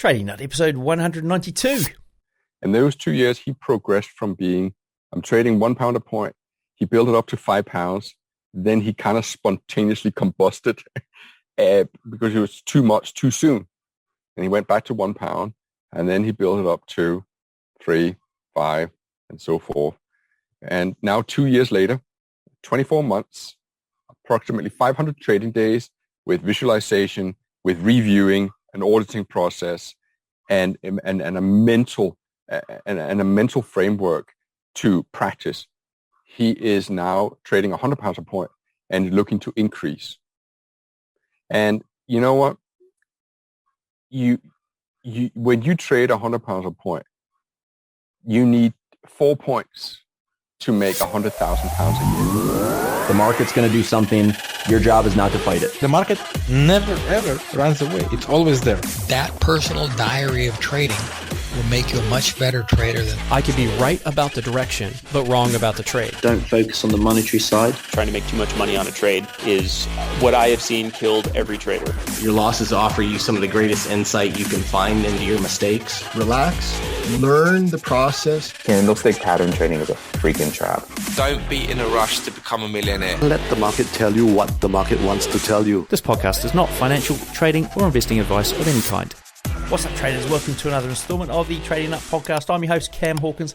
Trading Nut, episode 192. In those 2 years, he progressed from being, I'm trading £1 a point. He built it up to £5. Then he kind of spontaneously combusted because it was too much too soon. And he went back to £1. And then he built it up to 3, 5, and so forth. And now 2 years later, 24 months, approximately 500 trading days with visualization, with reviewing, an auditing process, and a mental framework to practice. He is now trading £100 a point and looking to increase. And you know what? You when you trade £100 a point, you need 4 points to make £100,000 a year. The market's going to do something. Your job is not to fight it. The market never, ever runs away. It's always there. That personal diary of trading will make you a much better trader than... I could be right about the direction, but wrong about the trade. Don't focus on the monetary side. Trying to make too much money on a trade is what I have seen killed every trader. Your losses offer you some of the greatest insight you can find into your mistakes. Relax, learn the process. Candlestick pattern trading is a freaking trap. Don't be in a rush to become a millionaire. Let the market tell you what the market wants to tell you. This podcast is not financial, trading, or investing advice of any kind. What's up, traders? Welcome to another installment of the Trading Nut podcast. I'm your host, Cam Hawkins,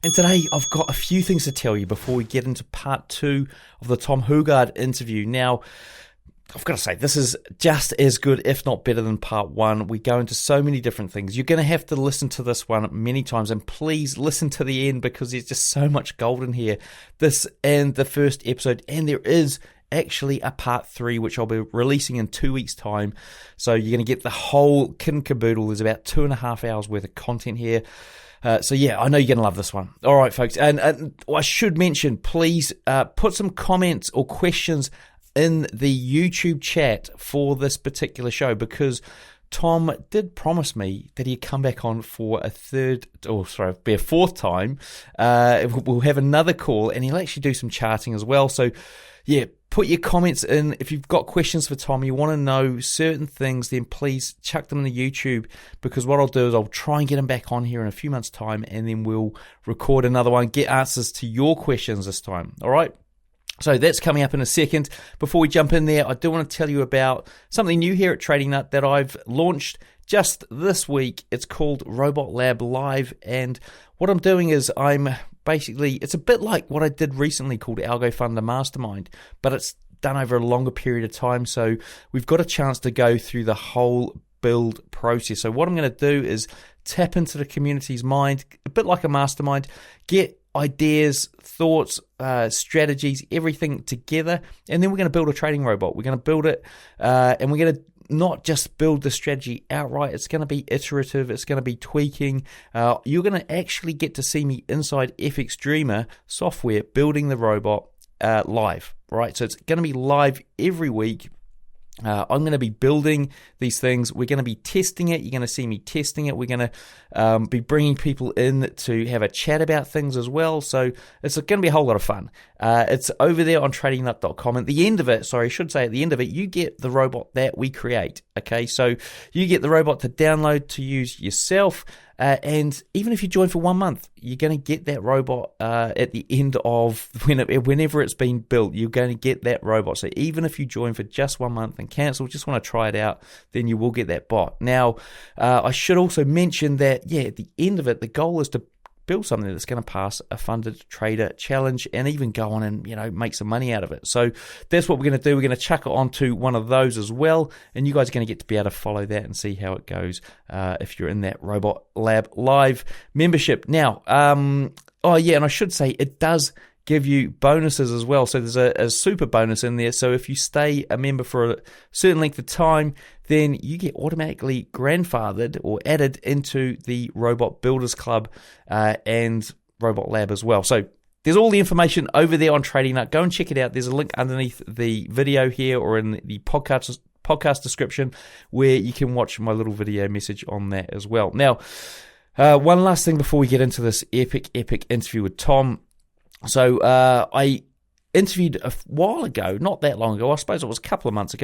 and today I've got a few things to tell you before we get into part 2 of the Tom Hougaard interview. Now, I've got to say, this is just as good, if not better than part 1. We go into so many different things. You're going to have to listen to this one many times, and please listen to the end because there's just so much gold in here. This and the first episode, and there is actually a part 3 which I'll be releasing in 2 weeks time, so you're going to get the whole kit and caboodle. There's about 2.5 hours worth of content here, so yeah, I know you're going to love this one. All right, folks, and I should mention, please put some comments or questions in the YouTube chat for this particular show, because Tom did promise me that he'd come back on for a fourth time. We'll have another call, and he'll actually do some charting as well. So yeah, put your comments in. If you've got questions for Tom, you want to know certain things, then please chuck them in the YouTube, because what I'll do is I'll try and get him back on here in a few months' time, and then we'll record another one, get answers to your questions this time. All right? So that's coming up in a second. Before we jump in there, I do want to tell you about something new here at Trading Nut that I've launched just this week. It's called Robot Lab Live, and what I'm doing is it's a bit like what I did recently called Algo Funder Mastermind, but it's done over a longer period of time, so we've got a chance to go through the whole build process. So what I'm going to do is tap into the community's mind, a bit like a mastermind, get ideas, thoughts, strategies, everything together, and then we're going to build a trading robot. We're going to build it, and we're going to not just build the strategy outright. It's going to be iterative. It's going to be tweaking. You're going to actually get to see me inside FX Dreamer software building the robot live, right? So it's going to be live every week. I'm going to be building these things. We're going to be testing it. You're going to see me testing it. We're going to be bringing people in to have a chat about things as well. So it's going to be a whole lot of fun. It's over there on tradingnut.com. At the end of it, you get the robot that we create. Okay, so you get the robot to download, to use yourself. And even if you join for 1 month, you're going to get that robot at the end of whenever it's been built. You're going to get that robot. So even if you join for just 1 month and cancel, just want to try it out, then you will get that bot. Now, I should also mention that, at the end of it, the goal is to build something that's going to pass a funded trader challenge and even go on and, make some money out of it. So that's what we're going to do. We're going to chuck it onto one of those as well, and you guys are going to get to be able to follow that and see how it goes if you're in that Robot Lab Live membership. Now, and I should say it does give you bonuses as well. So there's a super bonus in there. So if you stay a member for a certain length of time, then you get automatically grandfathered or added into the Robot Builders Club and Robot Lab as well. So there's all the information over there on Trading Nut. Go and check it out. There's a link underneath the video here or in the podcast description where you can watch my little video message on that as well. Now, one last thing before we get into this epic interview with Tom. So I interviewed a while ago, not that long ago, I suppose it was a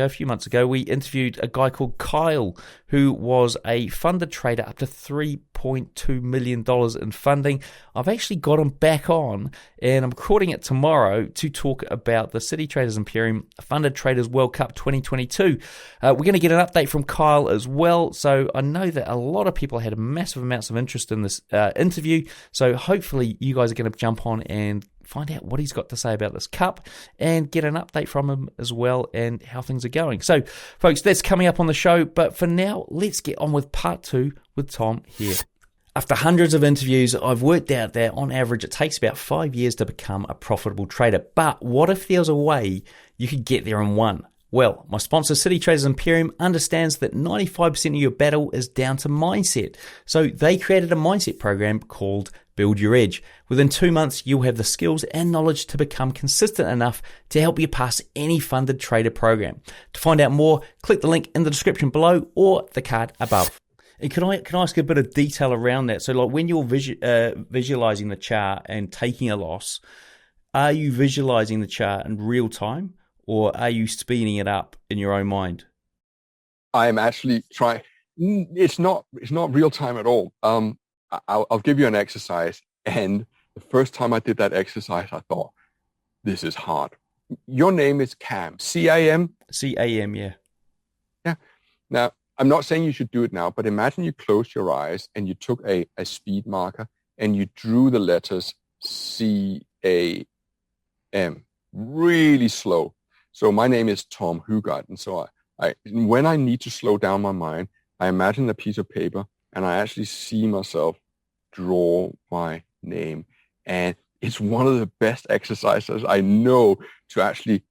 few months ago, we interviewed a guy called Kyle, who was a funded trader up to $3.2 million in funding. I've actually got him back on, and I'm recording it tomorrow to talk about the City Traders Imperium Funded Traders World Cup 2022. We're going to get an update from Kyle as well, so I know that a lot of people had massive amounts of interest in this interview, so hopefully you guys are going to jump on and find out what he's got to say about this cup and get an update from him as well and how things are going. So, folks, that's coming up on the show. But for now, let's get on with part 2 with Tom here. After hundreds of interviews, I've worked out that on average it takes about 5 years to become a profitable trader. But what if there was a way you could get there in one? Well, my sponsor, City Traders Imperium, understands that 95% of your battle is down to mindset. So they created a mindset program called Build Your Edge. Within 2 months, you'll have the skills and knowledge to become consistent enough to help you pass any funded trader program. To find out more, click the link in the description below or the card above. And can I ask a bit of detail around that? So like when you're visualizing the chart and taking a loss, are you visualizing the chart in real time? Or are you speeding it up in your own mind? I am actually trying. It's not real time at all. I'll give you an exercise. And the first time I did that exercise, I thought, this is hard. Your name is Cam, C-A-M? C-A-M, yeah. Yeah. Now, I'm not saying you should do it now, but imagine you closed your eyes and you took a speed marker and you drew the letters C-A-M really slow. So my name is Tom Hougaard, and so when I need to slow down my mind, I imagine a piece of paper, and I actually see myself draw my name. And it's one of the best exercises I know to actually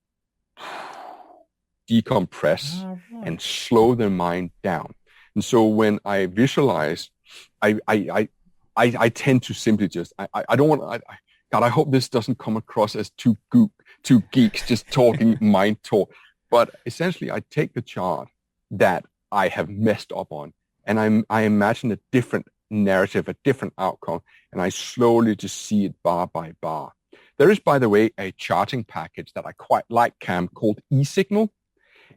decompress and slow the mind down. And so when I visualize, I tend to simply just, I don't want, God, I hope this doesn't come across as two geeks just talking mind talk. But essentially, I take the chart that I have messed up on, and I imagine a different narrative, a different outcome, and I slowly just see it bar by bar. There is, by the way, a charting package that I quite like, Cam, called eSignal.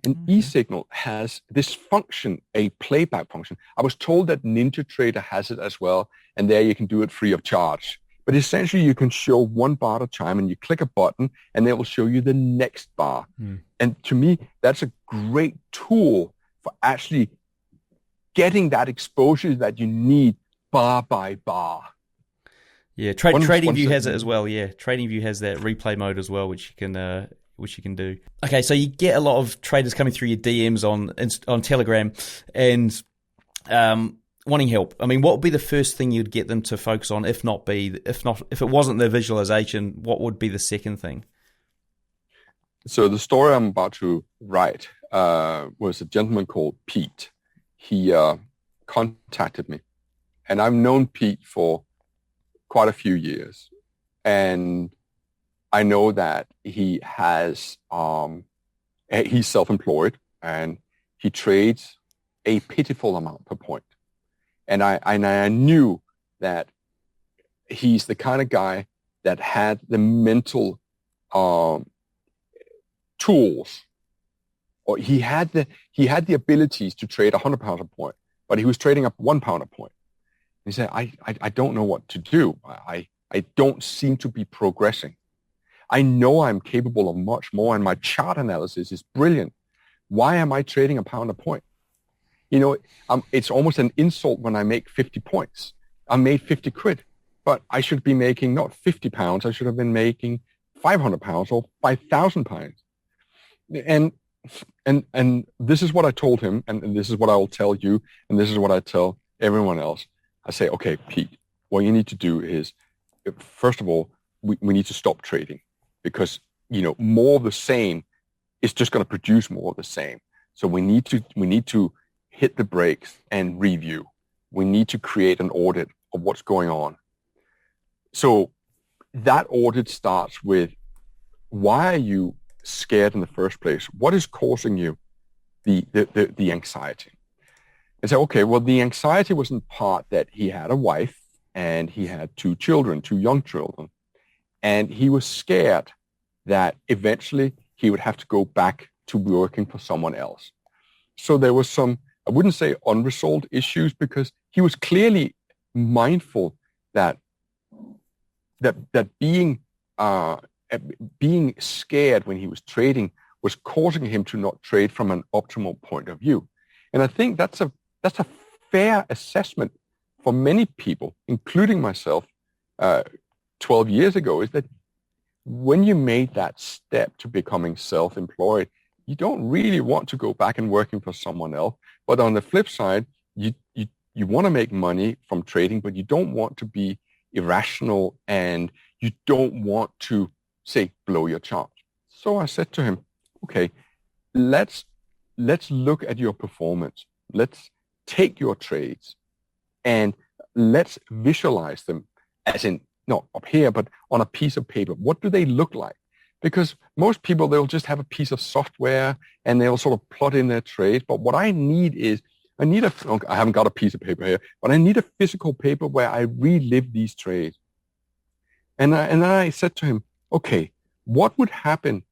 And eSignal has this function, a playback function. I was told that NinjaTrader has it as well, and there you can do it free of charge. But essentially, you can show one bar at a time, and you click a button, and it will show you the next bar. And to me, that's a great tool for actually getting that exposure that you need bar by bar. Yeah, TradingView has it as well. Yeah, TradingView has that replay mode as well, which you can do. Okay, so you get a lot of traders coming through your DMs on Telegram, and wanting help. I mean, what would be the first thing you'd get them to focus on? If it wasn't their visualization, what would be the second thing? So the story I'm about to write was a gentleman called Pete. He contacted me, and I've known Pete for quite a few years, and I know that he has he's self-employed and he trades a pitiful amount per point. And I knew that he's the kind of guy that had the mental tools, or he had the abilities to trade 100 pounds a point, but he was trading up 1 pound a point. And he said, I don't know what to do. I don't seem to be progressing. I know I'm capable of much more, and my chart analysis is brilliant. Why am I trading a pound a point? You know, it's almost an insult when I make 50 points. I made 50 quid, but I should be making not 50 pounds. I should have been making 500 pounds or 5,000 pounds. And this is what I told him, and this is what I will tell you, and this is what I tell everyone else. I say, okay, Pete, what you need to do is, first of all, we need to stop trading, because, you know, more of the same is just going to produce more of the same. So we need to hit the brakes and review. We need to create an audit of what's going on. So that audit starts with, why are you scared in the first place? What is causing you the anxiety? And say, okay, well, the anxiety was in part that he had a wife and he had two young children, and he was scared that eventually he would have to go back to working for someone else. So there was some, I wouldn't say unresolved issues, because he was clearly mindful that being scared when he was trading was causing him to not trade from an optimal point of view. And I think that's a fair assessment for many people, including myself, 12 years ago, is that when you made that step to becoming self-employed, you don't really want to go back and working for someone else. But on the flip side, you want to make money from trading, but you don't want to be irrational, and you don't want to, say, blow your charge. So I said to him, okay, let's look at your performance. Let's take your trades and let's visualize them, as in, not up here, but on a piece of paper. What do they look like? Because most people, they'll just have a piece of software and they'll sort of plot in their trades. But what I need is, I haven't got a piece of paper here, but I need a physical paper where I relive these trades. And I said to him, okay, what would happen?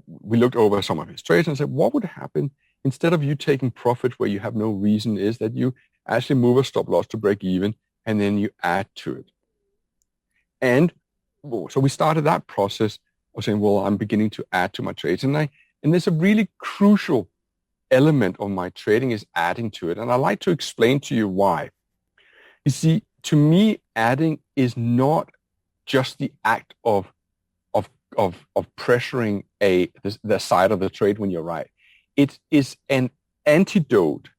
We looked over some of his trades and said, what would happen instead of you taking profit where you have no reason, is that you actually move a stop loss to break even and then you add to it. And so we started that process of saying, well, I'm beginning to add to my trades. And there's a really crucial element of my trading is adding to it. And I'd like to explain to you why. You see, to me, adding is not just the act of pressuring the side of the trade when you're right. It is an antidote.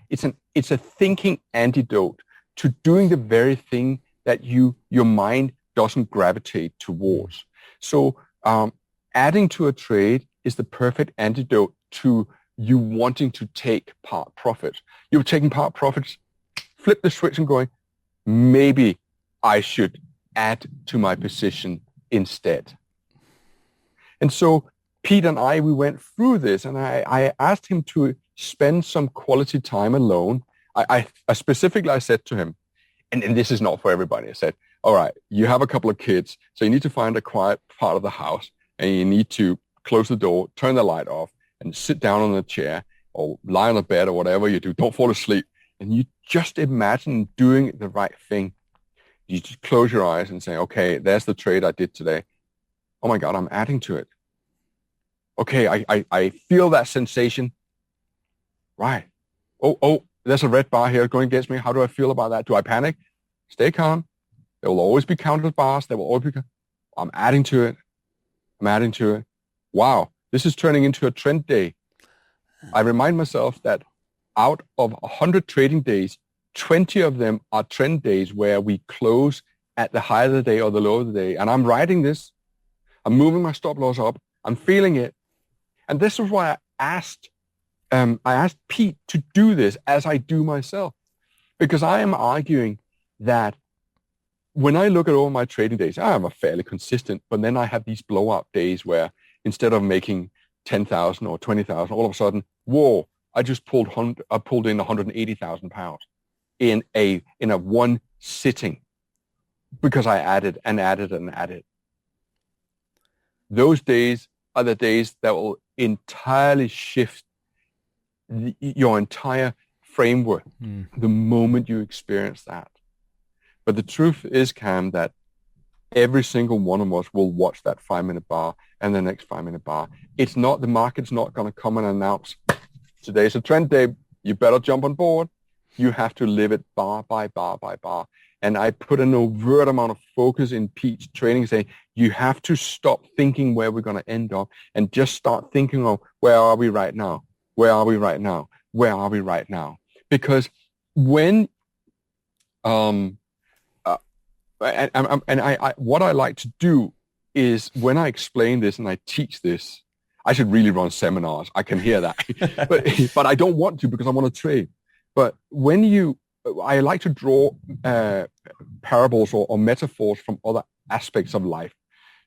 It's a thinking antidote to doing the very thing that your mind doesn't gravitate towards. So adding to a trade is the perfect antidote to you wanting to take part profits. You're taking part profits, flip the switch and going, maybe I should add to my position instead. And so Pete and I, we went through this, and I asked him to spend some quality time alone. I specifically said to him, and this is not for everybody, I said, all right, you have a couple of kids, so you need to find a quiet part of the house, and you need to close the door, turn the light off, and sit down on a chair or lie on a bed or whatever you do. Don't fall asleep. And you just imagine doing the right thing. You just close your eyes and say, okay, there's the trade I did today. Oh my God, I'm adding to it. Okay, I feel that sensation. Right. Oh, there's a red bar here going against me. How do I feel about that? Do I panic? Stay calm. There will always be counter bars. There will always be. I'm adding to it. I'm adding to it. Wow, this is turning into a trend day. I remind myself that out of 100 trading days, 20 of them are trend days where we close at the high of the day or the low of the day. And I'm writing this. I'm moving my stop loss up. I'm feeling it. And this is why I asked Pete to do this as I do myself, because I am arguing that when I look at all my trading days, I am fairly consistent, but then I have these blow-up days where instead of making 10,000 or 20,000, all of a sudden, whoa, I just pulled in 180,000 pounds in a one sitting because I added and added and added. Those days are the days that will entirely shift your entire framework the moment you experience that. But the truth is, Cam, that every single one of us will watch that 5-minute bar and the next 5-minute bar. It's not, the market's not going to come and announce, today's a trend day, you better jump on board. You have to live it bar by bar by bar. And I put an overt amount of focus in Pete's training, saying you have to stop thinking where we're going to end up and just start thinking of where are we right now? Where are we right now? Where are we right now? Because when what I like to do is when I explain this and I teach this, I should really run seminars. I can hear that, but I don't want to because I want to trade. But I like to draw parables or metaphors from other aspects of life.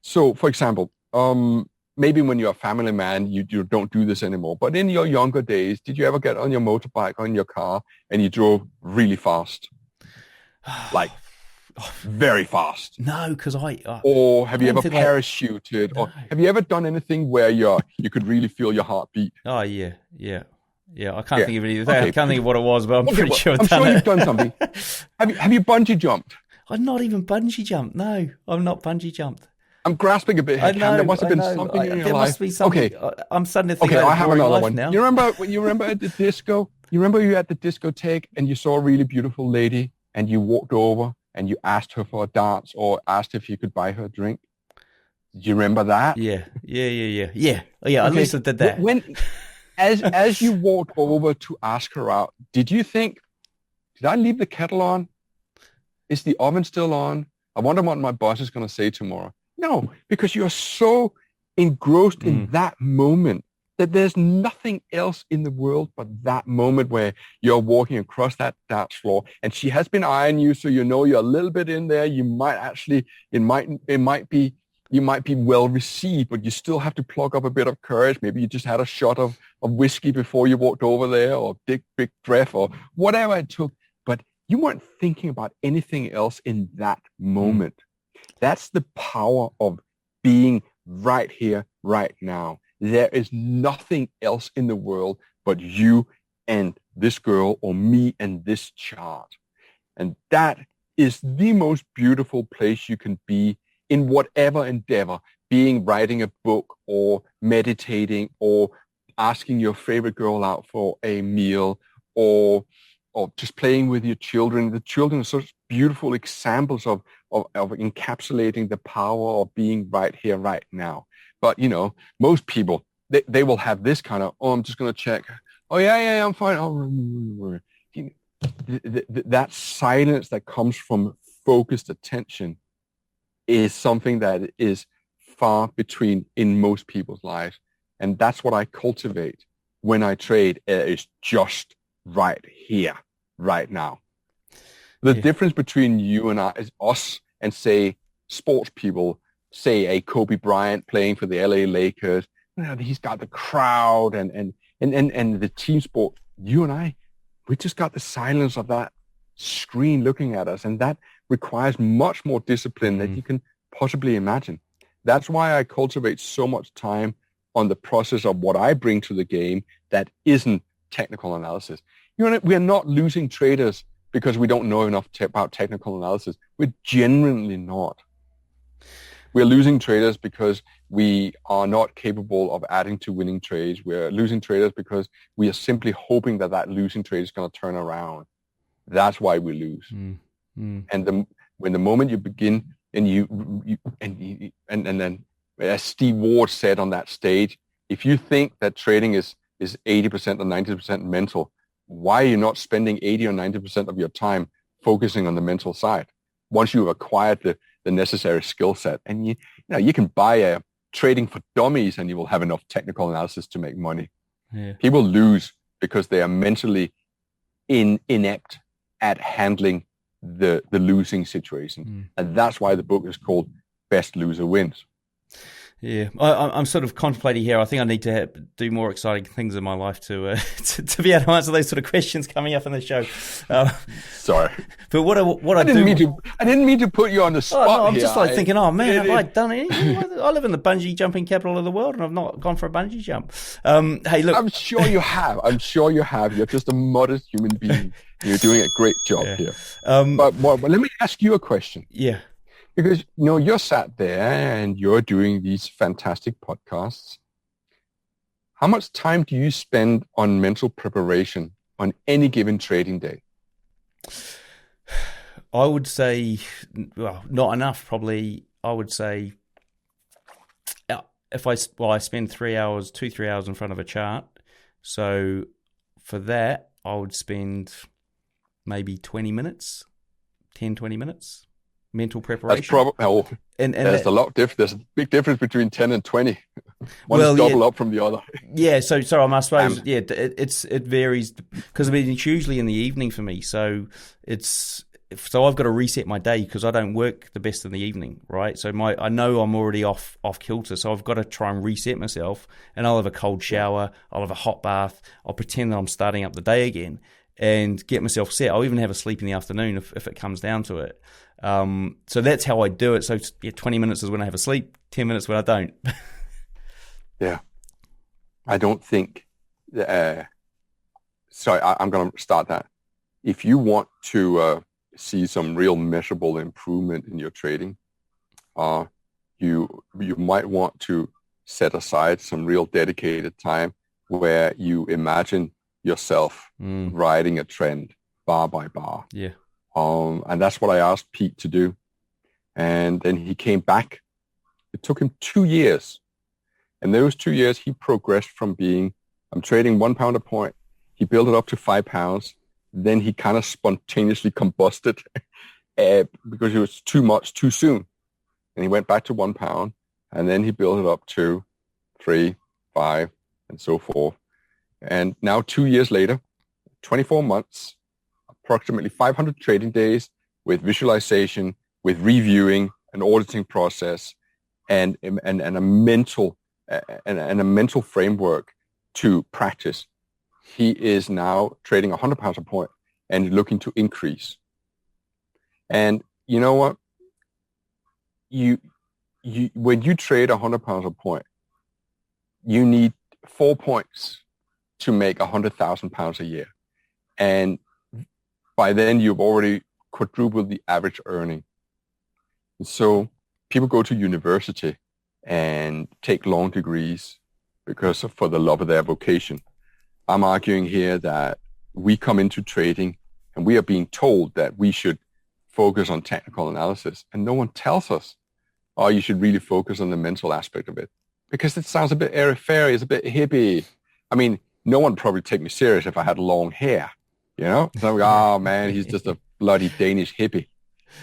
So, for example, maybe when you're a family man, you don't do this anymore. But in your younger days, did you ever get on your motorbike or in your car and you drove really fast? Like very fast? No, because or have you ever think parachuted? Or have you ever done anything where you could really feel your heartbeat? Oh, yeah. I can't think of anything. Okay. I can't think of what it was, but I'm pretty sure I'm sure you've done something. Have you bungee jumped? I've not even bungee jumped. No, I've not bungee jumped. I'm grasping a bit here, Cam. There must have been something in your life. There must be something. Okay. I'm starting to think about I have another one. Now. You remember at the disco? You remember you at the discotheque and you saw a really beautiful lady and you walked over and you asked her for a dance or asked if you could buy her a drink? Do you remember that? Yeah. At least I did that. As you walked over to ask her out, did you think, did I leave the kettle on? Is the oven still on? I wonder what my boss is going to say tomorrow. No, because you're so engrossed in that moment that there's nothing else in the world but that moment where you're walking across that dance floor and she has been eyeing you, so you know you're a little bit in there. You might actually, you might be well received, but you still have to plug up a bit of courage. Maybe you just had a shot of whiskey before you walked over there, or big breath, or whatever it took. But you weren't thinking about anything else in that moment. That's the power of being right here, right now. There is nothing else in the world but you and this girl, or me and this chart. And that is the most beautiful place you can be in whatever endeavor, being writing a book or meditating or asking your favorite girl out for a meal or just playing with your children. The children are such beautiful examples of encapsulating the power of being right here, right now. But, most people, they will have this kind of, I'm just going to check. Oh, yeah, I'm fine. That silence that comes from focused attention is something that is far between in most people's lives. And that's what I cultivate when I trade. Is just right here, right now. The difference between you and us and, say, sports people, say a Kobe Bryant playing for the LA Lakers, he's got the crowd and the team sport. You and I, we just got the silence of that screen looking at us, and that requires much more discipline than you can possibly imagine. That's why I cultivate so much time on the process of what I bring to the game that isn't technical analysis. We are not losing traders because we don't know enough about technical analysis. We're genuinely not. We're losing traders because we are not capable of adding to winning trades. We're losing traders because we are simply hoping that losing trade is going to turn around. That's why we lose. And when the moment you begin and then, as Steve Ward said on that stage, if you think that trading is 80% or 90% mental, why are you not spending 80 or 90% of your time focusing on the mental side? Once you've acquired the necessary skill set, and you can buy a trading for dummies and you will have enough technical analysis to make money. Yeah. People lose because they are mentally inept at handling the losing situation. And that's why the book is called Best Loser Wins. Yeah, I'm sort of contemplating here. I think I need to do more exciting things in my life to be able to answer those sort of questions coming up in the show. Sorry, but what I didn't mean to put you on the spot. No, I'm here. just thinking, have I done anything? I live in the bungee jumping capital of the world, and I've not gone for a bungee jump. Hey, look, I'm sure you have. You're just a modest human being. You're doing a great job here. But let me ask you a question. Yeah. Because, you're sat there and you're doing these fantastic podcasts. How much time do you spend on mental preparation on any given trading day? I would say, not enough, probably. I would say I spend 3 hours in front of a chart. So for that, I would spend maybe 20 minutes. Mental preparation. That's probably there's a big difference between 10 and 20. One is double up from the other. Yeah, so I suppose it varies because it's usually in the evening for me. So I've got to reset my day because I don't work the best in the evening, right? So I know I'm already off kilter, so I've got to try and reset myself. And I'll have a cold shower, I'll have a hot bath, I'll pretend that I'm starting up the day again. and get myself set. I'll even have a sleep in the afternoon if it comes down to it. So that's how I do it. So 20 minutes is when I have a sleep, 10 minutes when I don't. Yeah. I don't think, I'm going to start that. If you want to see some real measurable improvement in your trading, you might want to set aside some real dedicated time where you imagine yourself riding a trend bar by bar. Yeah. And that's what I asked Pete to do. And then he came back. It took him 2 years. And those 2 years, he progressed from being, I'm trading £1 a point. He built it up to £5. Then he kind of spontaneously combusted because it was too much too soon. And he went back to £1. And then he built it up to 3, 5, and so forth. And now 2 years later, 24 months, approximately 500 trading days with visualization, with reviewing, an auditing process, and a mental framework to practice. He is now trading £100 a point and looking to increase. And you know what? When you trade £100 a point, you need 4 points to make £100,000 a year. And by then you've already quadrupled the average earning. And so people go to university and take long degrees for the love of their vocation. I'm arguing here that we come into trading and we are being told that we should focus on technical analysis, and no one tells us, oh, you should really focus on the mental aspect of it, because it sounds a bit airy-fairy, it's a bit hippie. I mean, no one would probably take me serious if I had long hair, you know? So, oh man, he's just a bloody Danish hippie.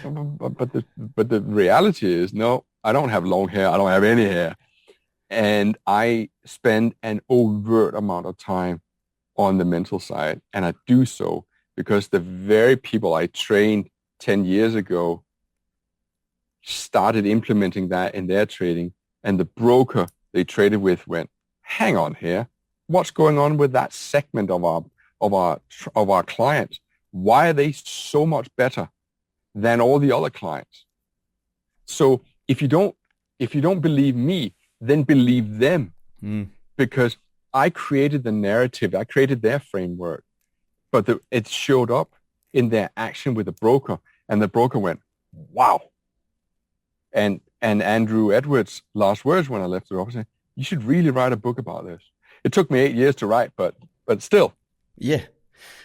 But the reality is, no, I don't have long hair. I don't have any hair. And I spend an overt amount of time on the mental side. And I do so because the very people I trained 10 years ago started implementing that in their trading. And the broker they traded with went, hang on here. What's going on with that segment of our clients? Why are they so much better than all the other clients? So if you don't believe me, then believe them, because I created the narrative, I created their framework, but it showed up in their action with the broker, and the broker went, wow. And Andrew Edwards' last words when I left the office, said, you should really write a book about this. It took me 8 years to write, but still. Yeah.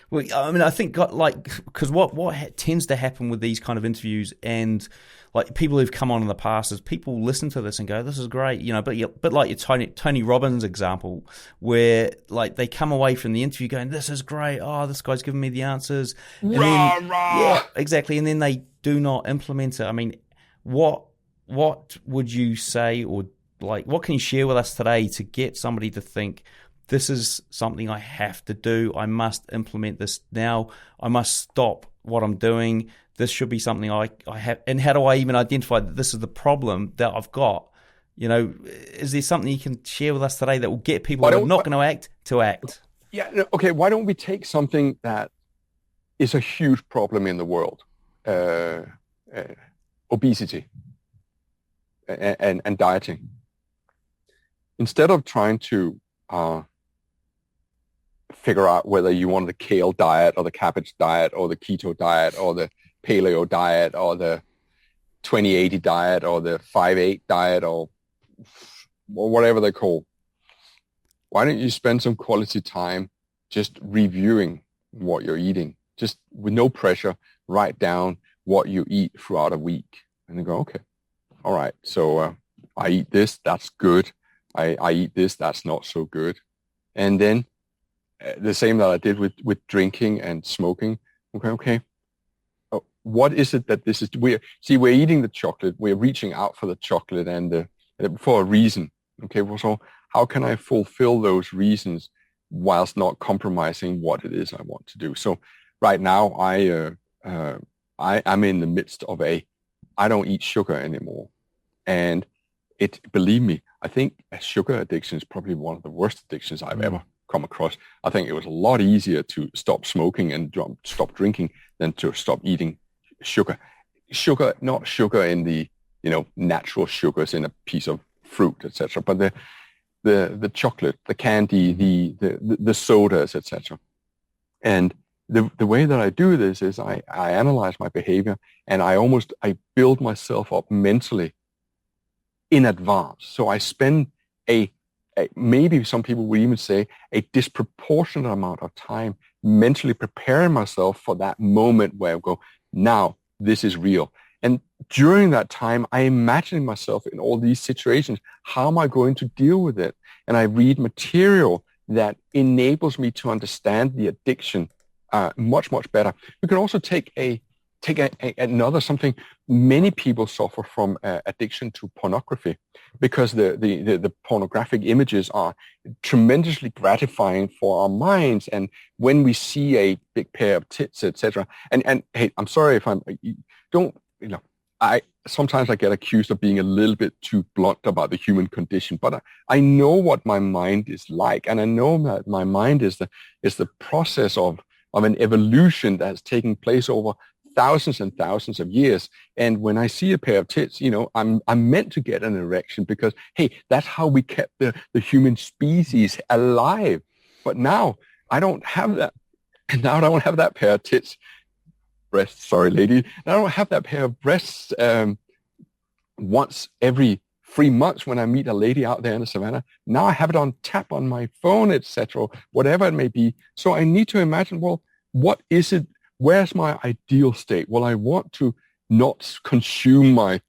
Well, I mean, I think because what tends to happen with these kind of interviews, and like people who've come on in the past, is people listen to this and go, "This is great," you know. But like your Tony Robbins example, where like they come away from the interview going, "This is great. Oh, this guy's giving me the answers." And rah, then, rah. Yeah, exactly. And then they do not implement it. I mean, what would you say, or like what can you share with us today to get somebody to think, this is something I have to do. I must implement this now. I must stop what I'm doing. This should be something I have. And how do I even identify that this is the problem that I've got? You know, is there something you can share with us today that will get people who are not going to act to act? Yeah. Okay. Why don't we take something that is a huge problem in the world, obesity and dieting. Instead of trying to figure out whether you want the kale diet or the cabbage diet or the keto diet or the paleo diet or the 2080 diet or the 5-8 diet or whatever they're called. Why don't you spend some quality time just reviewing what you're eating? Just with no pressure, write down what you eat throughout a week. And then go, okay, all right, so I eat this, that's good. I eat this, that's not so good. And then the same that I did with drinking and smoking. Okay. What is it that this is? We're eating the chocolate. We're reaching out for the chocolate and for a reason. Okay. So how can I fulfill those reasons whilst not compromising what it is I want to do? So right now I'm in the midst of I don't eat sugar anymore. And believe me, I think a sugar addiction is probably one of the worst addictions I've come across. I think it was a lot easier to stop smoking and stop drinking than to stop eating sugar. Sugar, not sugar in the, natural sugars in a piece of fruit, etc., but the chocolate, the candy, the sodas, etc. And the way that I do this is I analyze my behavior, and I build myself up mentally in advance. So I spend maybe some people would even say a disproportionate amount of time mentally preparing myself for that moment where I go, now this is real. And during that time, I imagine myself in all these situations. How am I going to deal with it? And I read material that enables me to understand the addiction much, much better. We can also take another something. Many people suffer from addiction to pornography because the pornographic images are tremendously gratifying for our minds. And when we see a big pair of tits, etc. And hey, I'm sorry if sometimes I get accused of being a little bit too blunt about the human condition, but I know what my mind is like, and I know that my mind is the process of an evolution that's taking place over thousands and thousands of years. And when I see a pair of tits, I'm meant to get an erection because, hey, that's how we kept the human species alive. But now I don't have that. Now I don't have that pair of tits. Breasts, sorry, lady. I don't have that pair of breasts once every 3 months when I meet a lady out there in the savannah. Now I have it on tap on my phone, etc., whatever it may be. So I need to imagine, well, what is it? Where's my ideal state? Well, I want to not consume my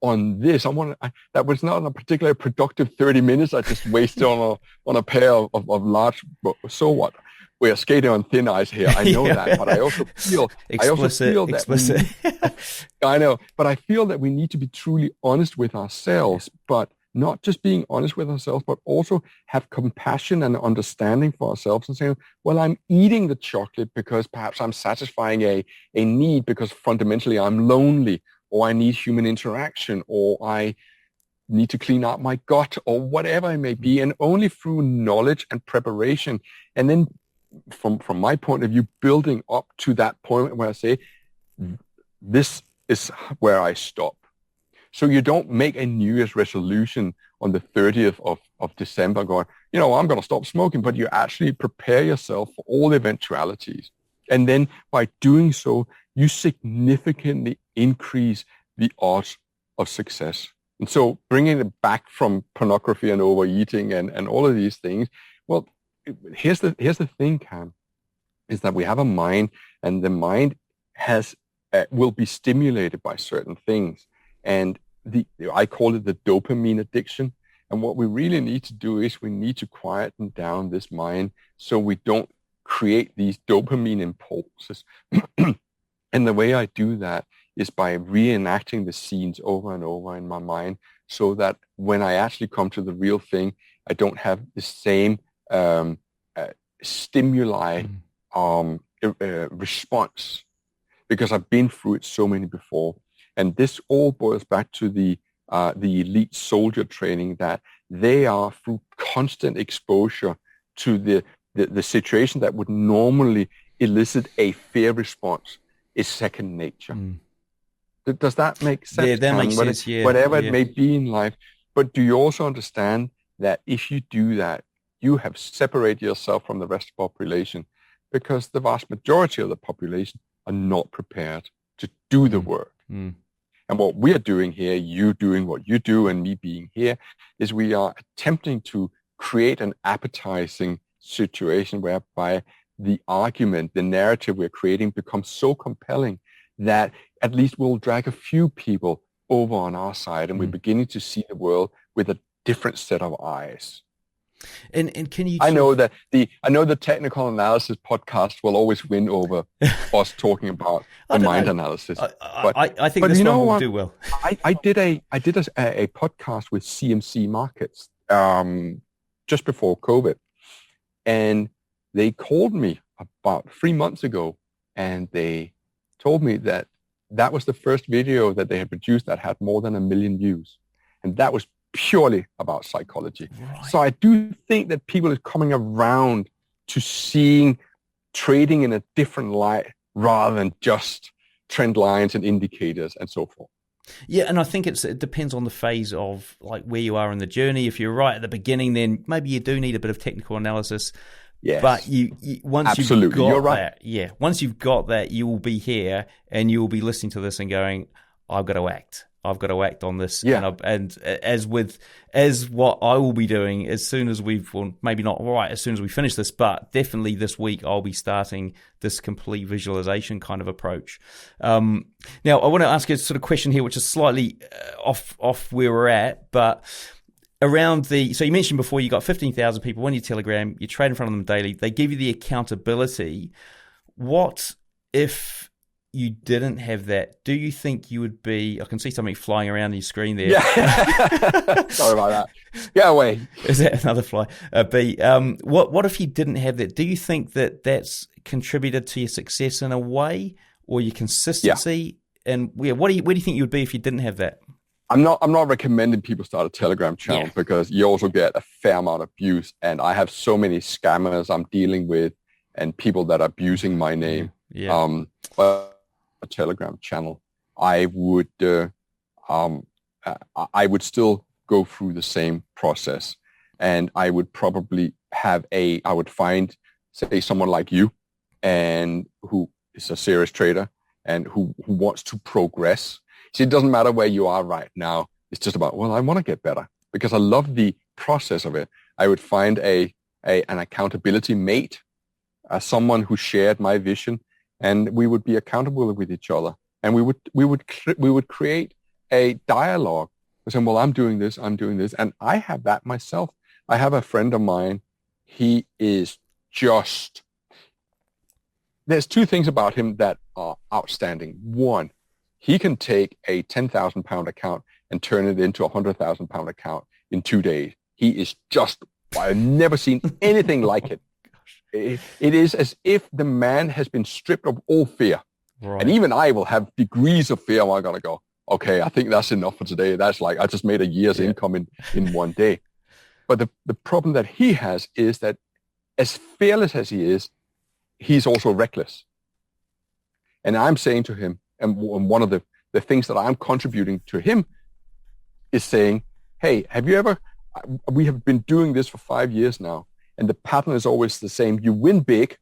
on this. That was not a particularly productive 30 minutes I just wasted on a pair of large. So what? We are skating on thin ice here. I know that, but I also feel explicit. I know, but I feel that we need to be truly honest with ourselves, but not just being honest with ourselves, but also have compassion and understanding for ourselves and saying, well, I'm eating the chocolate because perhaps I'm satisfying a need because fundamentally I'm lonely, or I need human interaction, or I need to clean out my gut, or whatever it may be. And only through knowledge and preparation, and then from my point of view, building up to that point where I say, this is where I stop. So you don't make a New Year's resolution on the 30th of December going, I'm going to stop smoking, but you actually prepare yourself for all eventualities. And then by doing so, you significantly increase the odds of success. And so bringing it back from pornography and overeating and all of these things, well, here's the thing, Cam, is that we have a mind, and the mind will be stimulated by certain things. And I call it the dopamine addiction. And what we really need to do is we need to quieten down this mind so we don't create these dopamine impulses. And the way I do that is by reenacting the scenes over and over in my mind, so that when I actually come to the real thing, I don't have the same stimuli response, because I've been through it so many before. And this all boils back to the elite soldier training, that they are, through constant exposure to the situation that would normally elicit a fear response, is second nature. Does that make sense? Yeah, that makes sense. Yeah, whatever it may be in life. But do you also understand that if you do that, you have separated yourself from the rest of the population, because the vast majority of the population are not prepared to do the work. And what we are doing here, you doing what you do and me being here, is we are attempting to create an appetizing situation whereby the argument, the narrative we're creating becomes so compelling that at least we'll drag a few people over on our side, and we're beginning to see the world with a different set of eyes. And can you? I know the technical analysis podcast will always win over us talking about the mind analysis. I think this one will do well. I did a podcast with CMC Markets just before COVID, and they called me about 3 months ago, and they told me that was the first video that they had produced that had more than 1 million views, and that was purely about psychology. Right. So I do think that people are coming around to seeing trading in a different light rather than just trend lines and indicators and so forth. Yeah, and I think it depends on the phase of like where you are in the journey. If you're right at the beginning, then maybe you do need a bit of technical analysis. Yes. But you once Absolutely. you've got You're right. that, once you've got that, you will be here and you will be listening to this and going, I've got to act. I've got to act on this. Yeah. And as what I will be doing as soon as maybe not right as soon as we finish this, but definitely this week I'll be starting this complete visualization kind of approach. Now I want to ask you a sort of question here, which is slightly off where we're at, but around so you mentioned before you got 15,000 people on your Telegram, you trade in front of them daily, they give you the accountability. What if you didn't have that? Do you think you would be? I can see something flying around your screen there. Yeah. Sorry about that. Get away. Is that another fly? B. What if you didn't have that? Do you think that that's contributed to your success in a way, or your consistency? Yeah. And where do you think you would be if you didn't have that? I'm not recommending people start a Telegram channel because you also get a fair amount of abuse, and I have so many scammers I'm dealing with and people that are abusing my name. Yeah. A Telegram channel, I would still go through the same process, and I would probably I would find, say, someone like you, and who is a serious trader and who wants to progress. See, it doesn't matter where you are right now. It's just about, well, I want to get better because I love the process of it. I would find an accountability mate, someone who shared my vision, and we would be accountable with each other, and we would create a dialogue. We're saying, well, I'm doing this, and I have that myself. I have a friend of mine. He is just. There's two things about him that are outstanding. One, he can take a £10,000 account and turn it into a £100,000 account in 2 days. He is just. I've never seen anything like it. It is as if the man has been stripped of all fear. Right. And even I will have degrees of fear. I gotta go, okay, I think that's enough for today. That's like, I just made a year's income in 1 day. But the problem that he has is that as fearless as he is, he's also reckless. And I'm saying to him, and one of the things that I'm contributing to him is saying, hey, we have been doing this for 5 years now. And the pattern is always the same. You win big,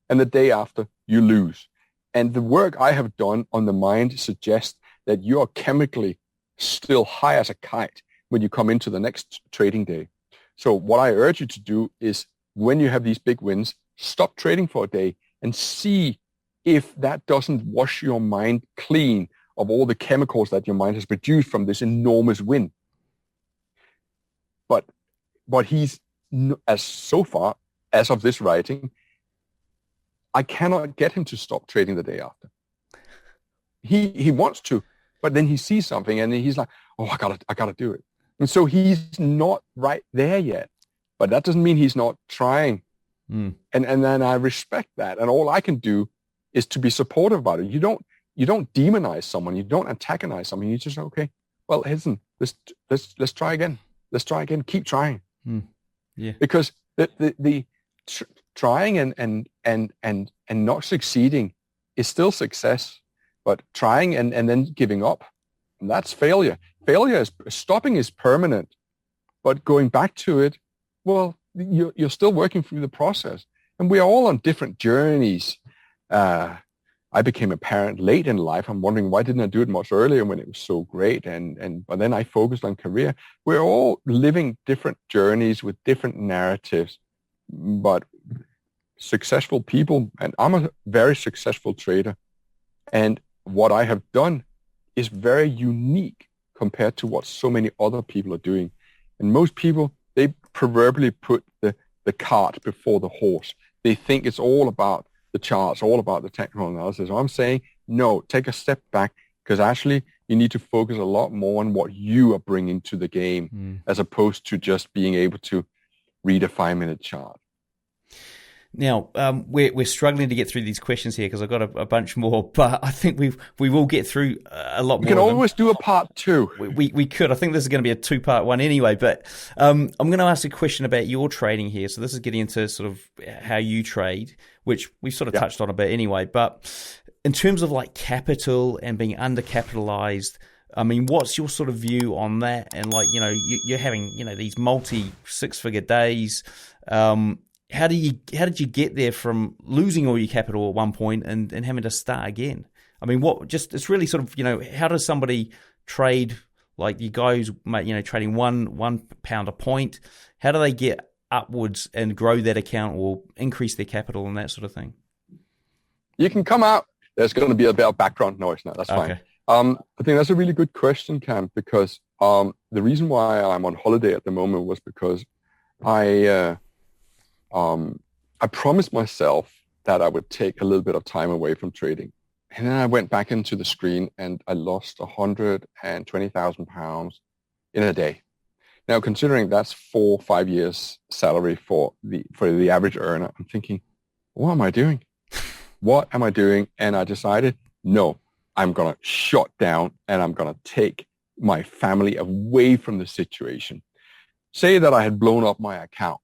and the day after, you lose. And the work I have done on the mind suggests that you are chemically still high as a kite when you come into the next trading day. So what I urge you to do is, when you have these big wins, stop trading for a day and see if that doesn't wash your mind clean of all the chemicals that your mind has produced from this enormous win. But he's, as of this writing, I cannot get him to stop trading the day after. He wants to, but then he sees something and he's like, oh, I gotta do it. And so he's not right there yet, but that doesn't mean he's not trying. And then I respect that. And all I can do is to be supportive about it. You don't demonize someone. You don't antagonize someone. You just, okay, well, listen, let's try again. Let's try again. Keep trying. Yeah. Because the trying and not succeeding is still success, but trying and then giving up, that's failure. Stopping is permanent, but going back to it, well, you're still working through the process. And we are all on different journeys. I became a parent late in life. I'm wondering, why didn't I do it much earlier when it was so great? But then I focused on career. We're all living different journeys with different narratives, but successful people, and I'm a very successful trader. And what I have done is very unique compared to what so many other people are doing. And most people, they proverbially put the cart before the horse. They think it's all about the charts, all about the technical analysis. So I'm saying, no, take a step back, because actually you need to focus a lot more on what you are bringing to the game as opposed to just being able to read a 5-minute chart. Now, we're struggling to get through these questions here because I've got a bunch more, but I think we will get through a lot more. We can always do a part 2. We could. I think this is going to be a 2-part one anyway, but I'm going to ask a question about your trading here. So this is getting into sort of how you trade, which we've sort of touched on a bit anyway. But in terms of like capital and being undercapitalized, I mean, what's your sort of view on that? And like, you're having, these multi-6-figure days. How did you get there from losing all your capital at one point and having to start again? I mean, it's really sort of, how does somebody trade, like you guys, trading one pound a point? How do they get upwards and grow that account or increase their capital and that sort of thing? You can come out. There's going to be a bit of background noise now. That's fine. I think that's a really good question, Cam, because the reason why I'm on holiday at the moment was because I promised myself that I would take a little bit of time away from trading. And then I went back into the screen and I lost 120,000 pounds in a day. Now, considering that's 4 or 5 years salary for the average earner, I'm thinking, what am I doing? What am I doing? And I decided, no, I'm going to shut down and I'm going to take my family away from the situation. Say that I had blown up my account.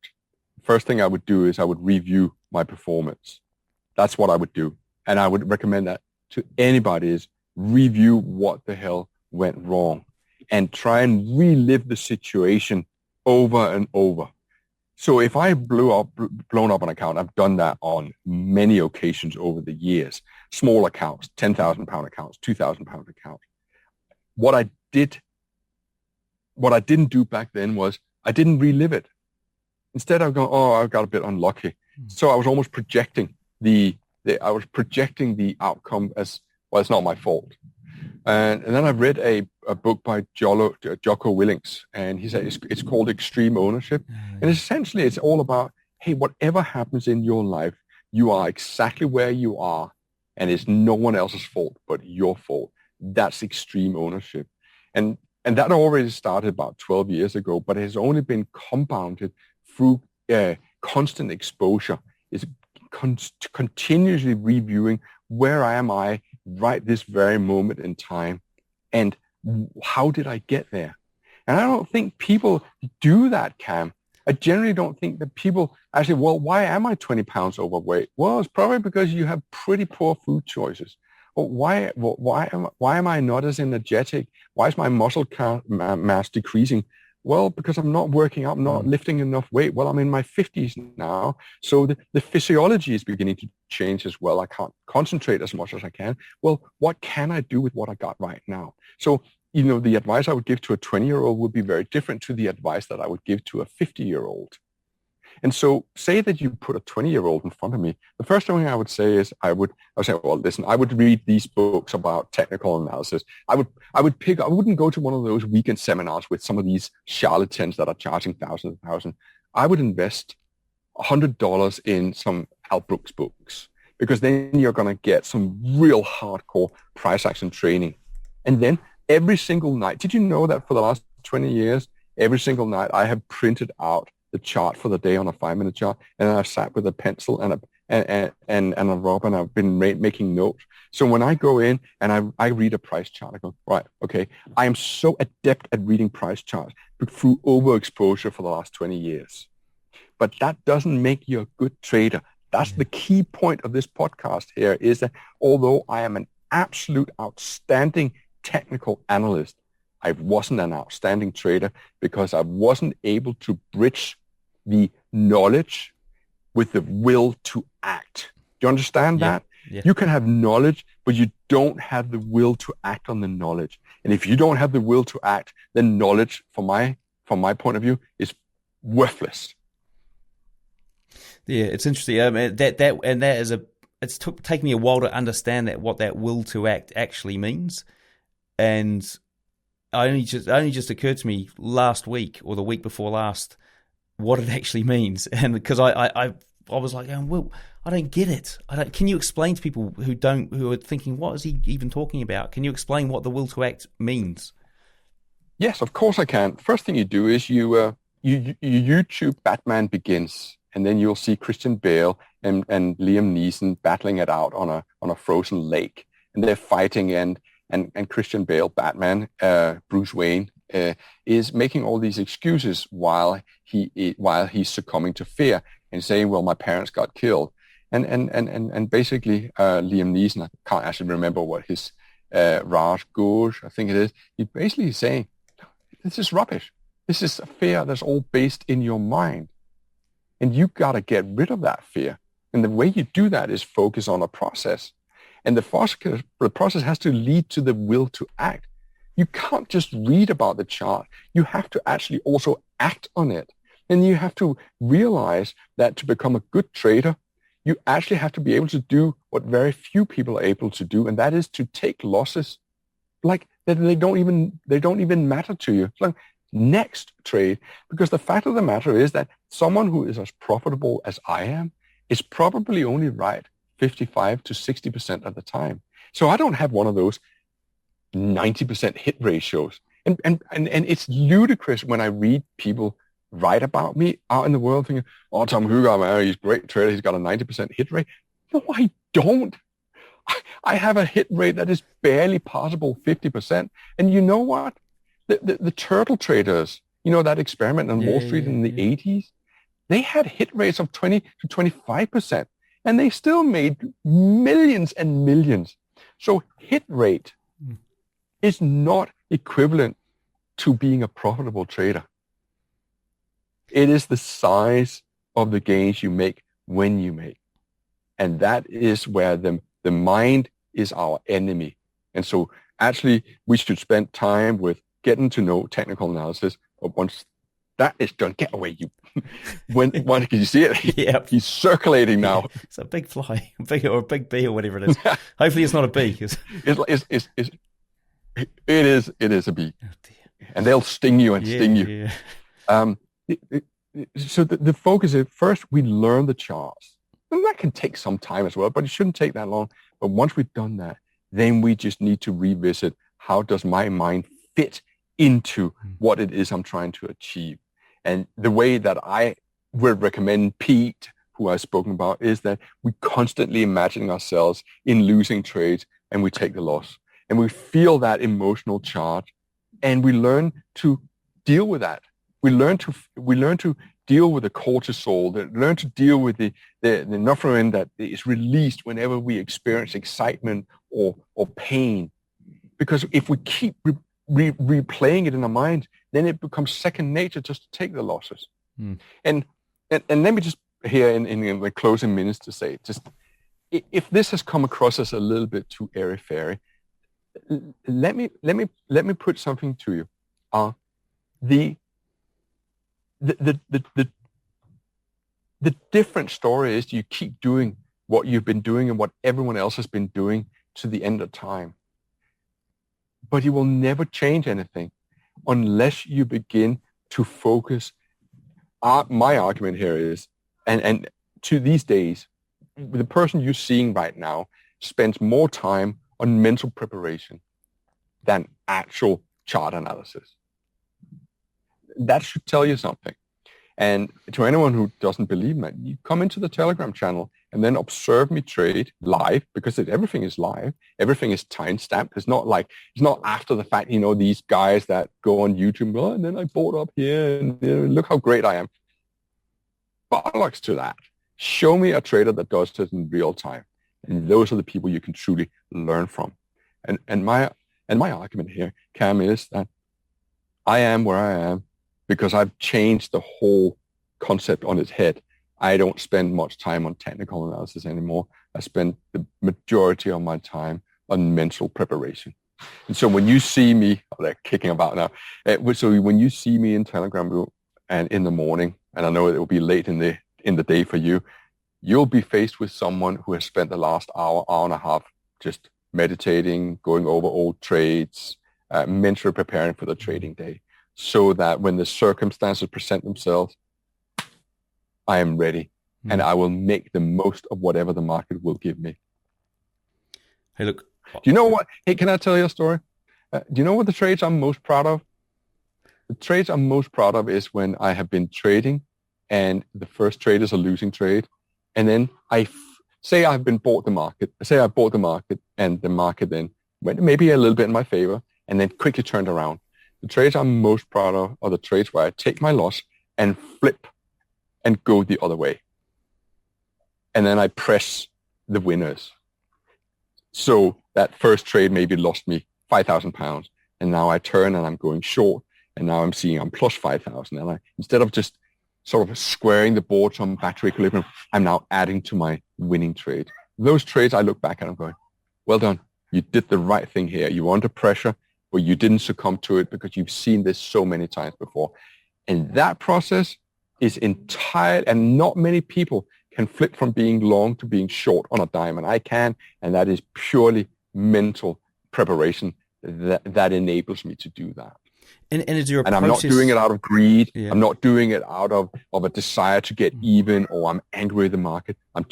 First thing I would do is I would review my performance. That's what I would do. And I would recommend that to anybody is review what the hell went wrong and try and relive the situation over and over. So if I blown up an account, I've done that on many occasions over the years. Small accounts, 10,000 pound accounts, 2,000 pound accounts. What I didn't do back then was I didn't relive it. Instead, I've gone, I got a bit unlucky. So I was almost projecting the outcome as, well, it's not my fault. And then I read a book by Jocko Willings, and he said it's called Extreme Ownership. And essentially, it's all about, hey, whatever happens in your life, you are exactly where you are, and it's no one else's fault but your fault. That's extreme ownership. And that already started about 12 years ago, but it has only been compounded through constant exposure. It's continuously reviewing where am I right this very moment in time and how did I get there? And I don't think people do that, Cam. I generally don't think that people actually, well, why am I 20 pounds overweight? Well, it's probably because you have pretty poor food choices. Or why am I not as energetic? Why is my muscle mass decreasing? Well, because I'm not working out, I'm not lifting enough weight. Well, I'm in my 50s now. So the physiology is beginning to change as well. I can't concentrate as much as I can. Well, what can I do with what I got right now? So, the advice I would give to a 20-year-old would be very different to the advice that I would give to a 50-year-old. And so say that you put a 20-year-old in front of me. The first thing I would say is I would say, well, listen, I would read these books about technical analysis. I wouldn't go to one of those weekend seminars with some of these charlatans that are charging thousands and thousands. I would invest $100 in some Al Brooks books because then you're going to get some real hardcore price action training. And then every single night, did you know that for the last 20 years, every single night I have printed out the chart for the day on a 5-minute chart, and I've sat with a pencil and a rubber, and I've been making notes. So when I go in and I read a price chart, I go, right, okay, I am so adept at reading price charts through overexposure for the last 20 years. But that doesn't make you a good trader. That's the key point of this podcast here, is that although I am an absolute outstanding technical analyst, I wasn't an outstanding trader because I wasn't able to bridge the knowledge with the will to act. Do you understand that? Yeah. You can have knowledge, but you don't have the will to act on the knowledge. And if you don't have the will to act, then knowledge, from my point of view, is worthless. Yeah, it's interesting. It's taken me a while to understand what that will to act actually means, and it only just occurred to me last week or the week before last what it actually means, and because I was like, well, I don't get it. Can you explain to people who are thinking, what is he even talking about? Can you explain what the will to act means? Yes, of course I can. First thing you do is you YouTube Batman Begins, and then you'll see Christian Bale and Liam Neeson battling it out on a frozen lake, and they're fighting, and Christian Bale, Batman, Bruce Wayne, is making all these excuses while he's succumbing to fear and saying, well, my parents got killed. And basically, Liam Neeson, I can't actually remember what his, Hougaard, I think it is, he's basically saying, this is rubbish. This is a fear that's all based in your mind. And you got to get rid of that fear. And the way you do that is focus on a process. And the process has to lead to the will to act. You can't just read about the chart. You have to actually also act on it. And you have to realize that to become a good trader, you actually have to be able to do what very few people are able to do, and that is to take losses like that they don't even matter to you. It's like next trade, because the fact of the matter is that someone who is as profitable as I am is probably only right 55 to 60% of the time. So I don't have one of those 90% hit ratios. And it's ludicrous when I read people write about me out in the world thinking, oh, Tom Hougaard, man, he's a great trader. He's got a 90% hit rate. No, I don't. I have a hit rate that is barely possible 50%. And you know what? The turtle traders, you know, that experiment on Wall Street in the 80s, they had hit rates of 20 to 25%. And they still made millions and millions. So hit rate is not equivalent to being a profitable trader. It is the size of the gains you make when you make. And that is where the mind is our enemy. And so actually we should spend time with getting to know technical analysis. But once that is done, get away, you. When can you see it? Yeah, he's circulating now. It's a big fly, or a big bee, or whatever it is. Hopefully, it's not a bee. It is a bee, oh, dear. And they'll sting you and sting you. Yeah. So the focus is, first we learn the charts, and that can take some time as well, but it shouldn't take that long. But once we've done that, then we just need to revisit, how does my mind fit into what it is I'm trying to achieve? And the way that I would recommend Pete, who I've spoken about, is that we constantly imagine ourselves in losing trades, and we take the loss, and we feel that emotional charge, and we learn to deal with that. We learn to deal with the cortisol, learn to deal with the norepinephrine that is released whenever we experience excitement or pain. Because if we keep replaying it in our mind, then it becomes second nature just to take the losses. And let me just here in the closing minutes to say, just if this has come across as a little bit too airy-fairy, let me put something to you. The different story is you keep doing what you've been doing and what everyone else has been doing to the end of time. But you will never change anything unless you begin to focus. My argument here is, and to these days, the person you're seeing right now spends more time on mental preparation than actual chart analysis. That should tell you something. And to anyone who doesn't believe me, you come into the Telegram channel and then observe me trade live, because everything is live. Everything is time-stamped. It's not after the fact, these guys that go on YouTube, well, and then I bought up here and look how great I am. Bollocks to that. Show me a trader that does this in real time. And those are the people you can truly learn from. And my argument here, Cam, is that I am where I am because I've changed the whole concept on its head. I don't spend much time on technical analysis anymore. I spend the majority of my time on mental preparation. And so when you see me, they're kicking about now. So when you see me in Telegram group and in the morning, and I know it will be late in the day for you, you'll be faced with someone who has spent the last hour and a half just meditating, going over old trades, mentally preparing for the trading day, so that when the circumstances present themselves, I am ready, and I will make the most of whatever the market will give me. Hey, look. Do you know what? Hey, can I tell you a story? Do you know what the trades I'm most proud of? The trades I'm most proud of is when I have been trading and the first trade is a losing trade, and then say I bought the market and the market then went maybe a little bit in my favor and then quickly turned around. The trades I'm most proud of are the trades where I take my loss and flip and go the other way. And then I press the winners. So that first trade maybe lost me £5,000, and now I turn and I'm going short, and now I'm seeing I'm plus 5,000. And instead of just sort of squaring the board so I'm back to equilibrium, I'm now adding to my winning trade. Those trades I look back at, I'm going, well done. You did the right thing here. You were under pressure, but you didn't succumb to it because you've seen this so many times before. And that process is entire, and not many people can flip from being long to being short on a dime. And I can, and that is purely mental preparation that enables me to do that. And is there a and process? I'm not doing it out of greed. Yeah. I'm not doing it out of a desire to get even, or I'm angry with the market. I'm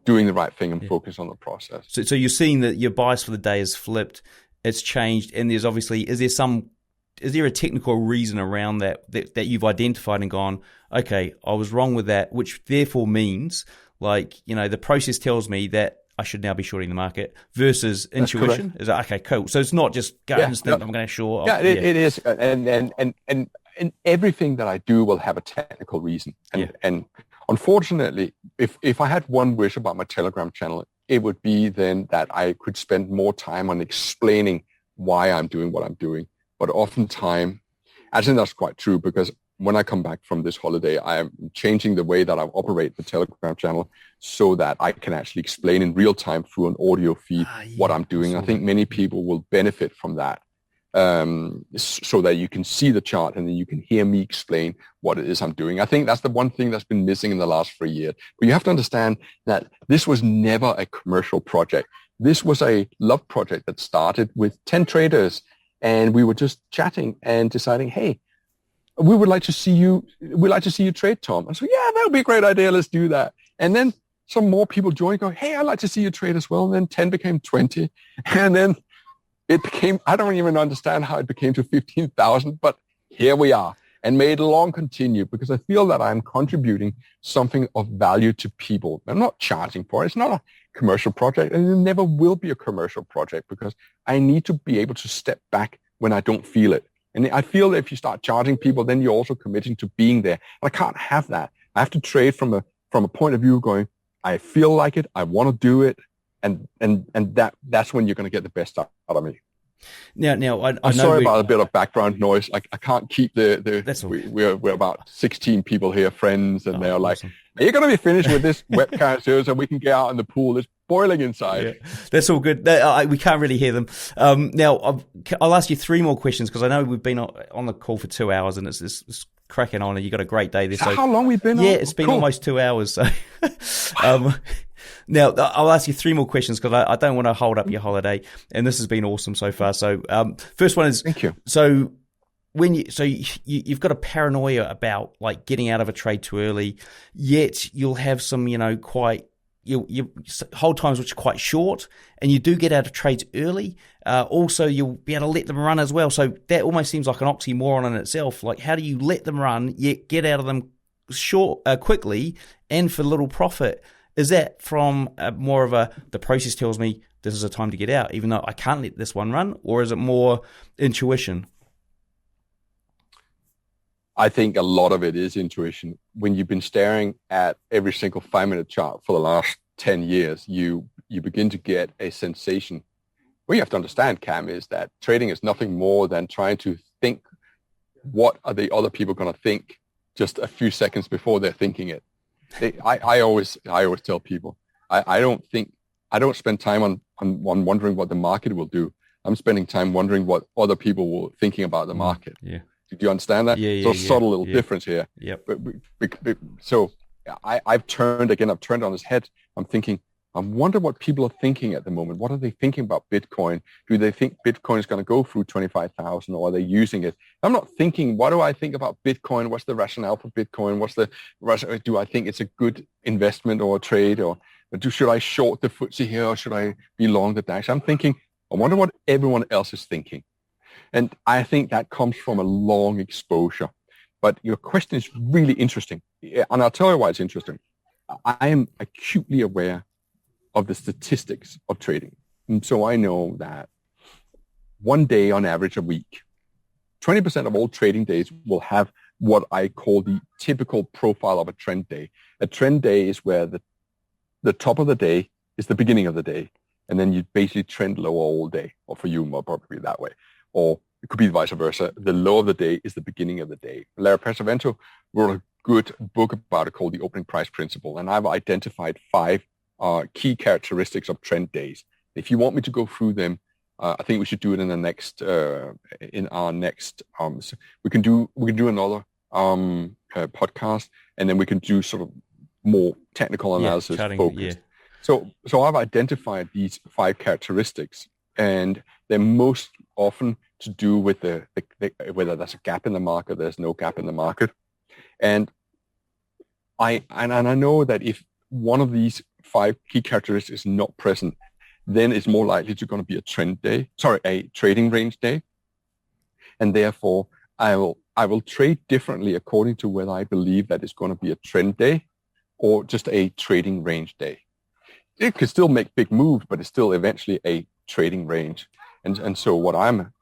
doing the right thing and focus on the process. So you're seeing that your bias for the day is flipped, it's changed, and there's obviously, is there a technical reason around that you've identified and gone, okay, I was wrong with that, which therefore means, like, the process tells me that I should now be shorting the market versus intuition? Is that okay? Cool. So it's not just gut instinct. I'm going to short. Yeah, it is, and everything that I do will have a technical reason. And unfortunately, if I had one wish about my Telegram channel, it would be then that I could spend more time on explaining why I'm doing what I'm doing. But oftentimes, I think that's quite true, because when I come back from this holiday, I am changing the way that I operate the Telegram channel so that I can actually explain in real time through an audio feed what I'm doing. I think many people will benefit from that, so that you can see the chart and then you can hear me explain what it is I'm doing. I think that's the one thing that's been missing in the last 3 years. But you have to understand that this was never a commercial project. This was a love project that started with 10 traders, and we were just chatting and deciding, hey, we'd like to see you trade, Tom. I said, yeah, that would be a great idea. Let's do that. And then some more people joined, go, hey, I'd like to see you trade as well. And then 10 became 20. And then it became, I don't even understand how it became to 15,000, but here we are. And may it long continue, because I feel that I'm contributing something of value to people. I'm not charging for it. It's not a commercial project, and it never will be a commercial project, because I need to be able to step back when I don't feel it. And I feel that if you start charging people, then you're also committing to being there. And I can't have that. I have to trade from a point of view going, I feel like it, I want to do it, and that's when you're going to get the best out of me. Now, I'm sorry about a bit of background noise. I can't keep we're about 16 people here, friends, and they're like, awesome. Are you going to be finished with this webcast here so we can get out in the pool? It's boiling inside. Yeah, that's all good. We can't really hear them. Now, I'll ask you 3 more questions, because I know we've been on the call for 2 hours, and it's cracking on, and you got a great day this. So how long we've been on? Yeah, it's been almost 2 hours. So, now I'll ask you 3 more questions, because I don't want to hold up your holiday, and this has been awesome so far. So, first one is, thank you. So, you've got a paranoia about like getting out of a trade too early, yet you'll have some, you hold times which are quite short, and you do get out of trades early. Also, you'll be able to let them run as well. So that almost seems like an oxymoron in itself. Like, how do you let them run yet get out of them quickly and for little profit? Is that from more of the process tells me this is a time to get out, even though I can't let this one run, or is it more intuition? I think a lot of it is intuition. When you've been staring at every single 5-minute chart for the last 10 years, you begin to get a sensation. What you have to understand, Cam, is that trading is nothing more than trying to think, what are the other people going to think just a few seconds before they're thinking it. I always tell people, I don't spend time on wondering what the market will do. I'm spending time wondering what other people were thinking about the market. Yeah. Do you understand that? Yeah, so subtle little difference here. Yep. So I've turned on his head. I'm thinking, I wonder what people are thinking at the moment. What are they thinking about Bitcoin? Do they think Bitcoin is going to go through 25,000, or are they using it? I'm not thinking, what do I think about Bitcoin? What's the rationale for Bitcoin? Do I think it's a good investment or a trade? Or should I short the FTSE here, or should I be long the DAX? I'm thinking, I wonder what everyone else is thinking. And I think that comes from a long exposure. But your question is really interesting, and I'll tell you why it's interesting. I am acutely aware of the statistics of trading. And so I know that one day on average a week, 20% of all trading days will have what I call the typical profile of a trend day. A trend day is where the top of the day is the beginning of the day, and then you basically trend lower all day, or for you, more probably that way. Or it could be vice versa. The low of the day is the beginning of the day. Larry Pesavento wrote a good book about it called The Opening Price Principle, and I've identified 5 key characteristics of trend days. If you want me to go through them, I think we should do it in the next so we can do another podcast, and then we can do sort of more technical analysis focused. So I've identified these 5 characteristics, and they're most often to do with the whether there's a gap in the market, there's no gap in the market, and I know that if one of these 5 key characteristics is not present, then it's more likely to going to be a trading range day, and therefore I will trade differently according to whether I believe that it's going to be a trend day or just a trading range day. It could still make big moves, but it's still eventually a trading range. And so what I'm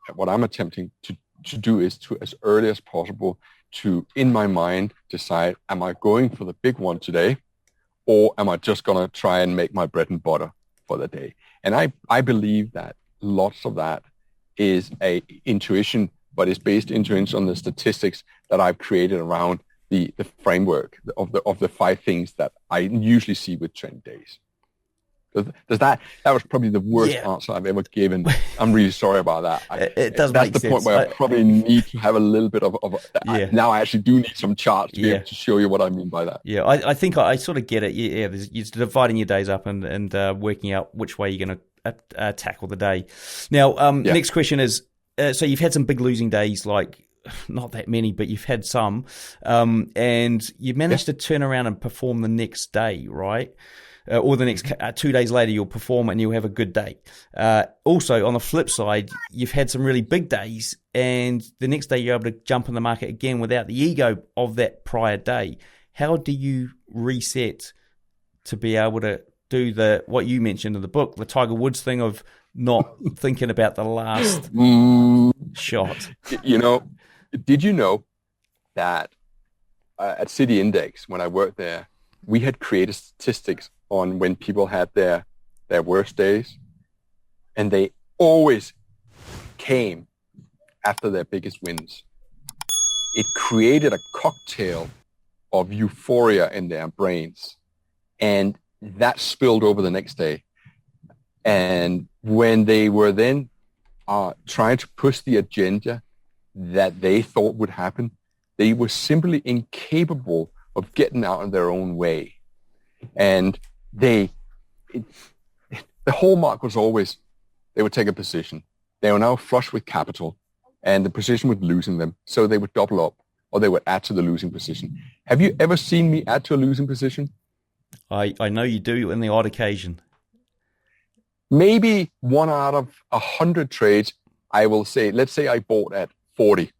attempting to do is to, as early as possible, to, in my mind, decide, am I going for the big one today, or am I just going to try and make my bread and butter for the day? And I believe that lots of that is a intuition, but it's based intuition on the statistics that I've created around the framework of the 5 things that I usually see with trend days. Does that was probably the worst answer I've ever given. I'm really sorry about that. It does That's make the sense. point where I probably need to have a little bit of now I actually do need some charts to be able to show you what I mean by that. Yeah, I think I sort of get it. Yeah, you're dividing your days up and working out which way you're going to tackle the day. Now, next question is, so you've had some big losing days, like not that many, but you've had some, and you managed to turn around and perform the next day, right? Or the next 2 days later, you'll perform and you'll have a good day. Also, on the flip side, you've had some really big days, and the next day you're able to jump in the market again without the ego of that prior day. How do you reset to be able to do what you mentioned in the book, the Tiger Woods thing of not thinking about the last shot? Did you know that at City Index, when I worked there, we had created statistics on when people had their worst days, and they always came after their biggest wins. It created a cocktail of euphoria in their brains, and that spilled over the next day. And when they were then trying to push the agenda that they thought would happen, they were simply incapable of getting out of their own way. And the hallmark was always they would take a position. They were now flush with capital, and the position would losing them, so they would double up or they would add to the losing position. Have you ever seen me add to a losing position? I know you do on the odd occasion. Maybe 1 out of 100 trades, I will say, let's say I bought at 40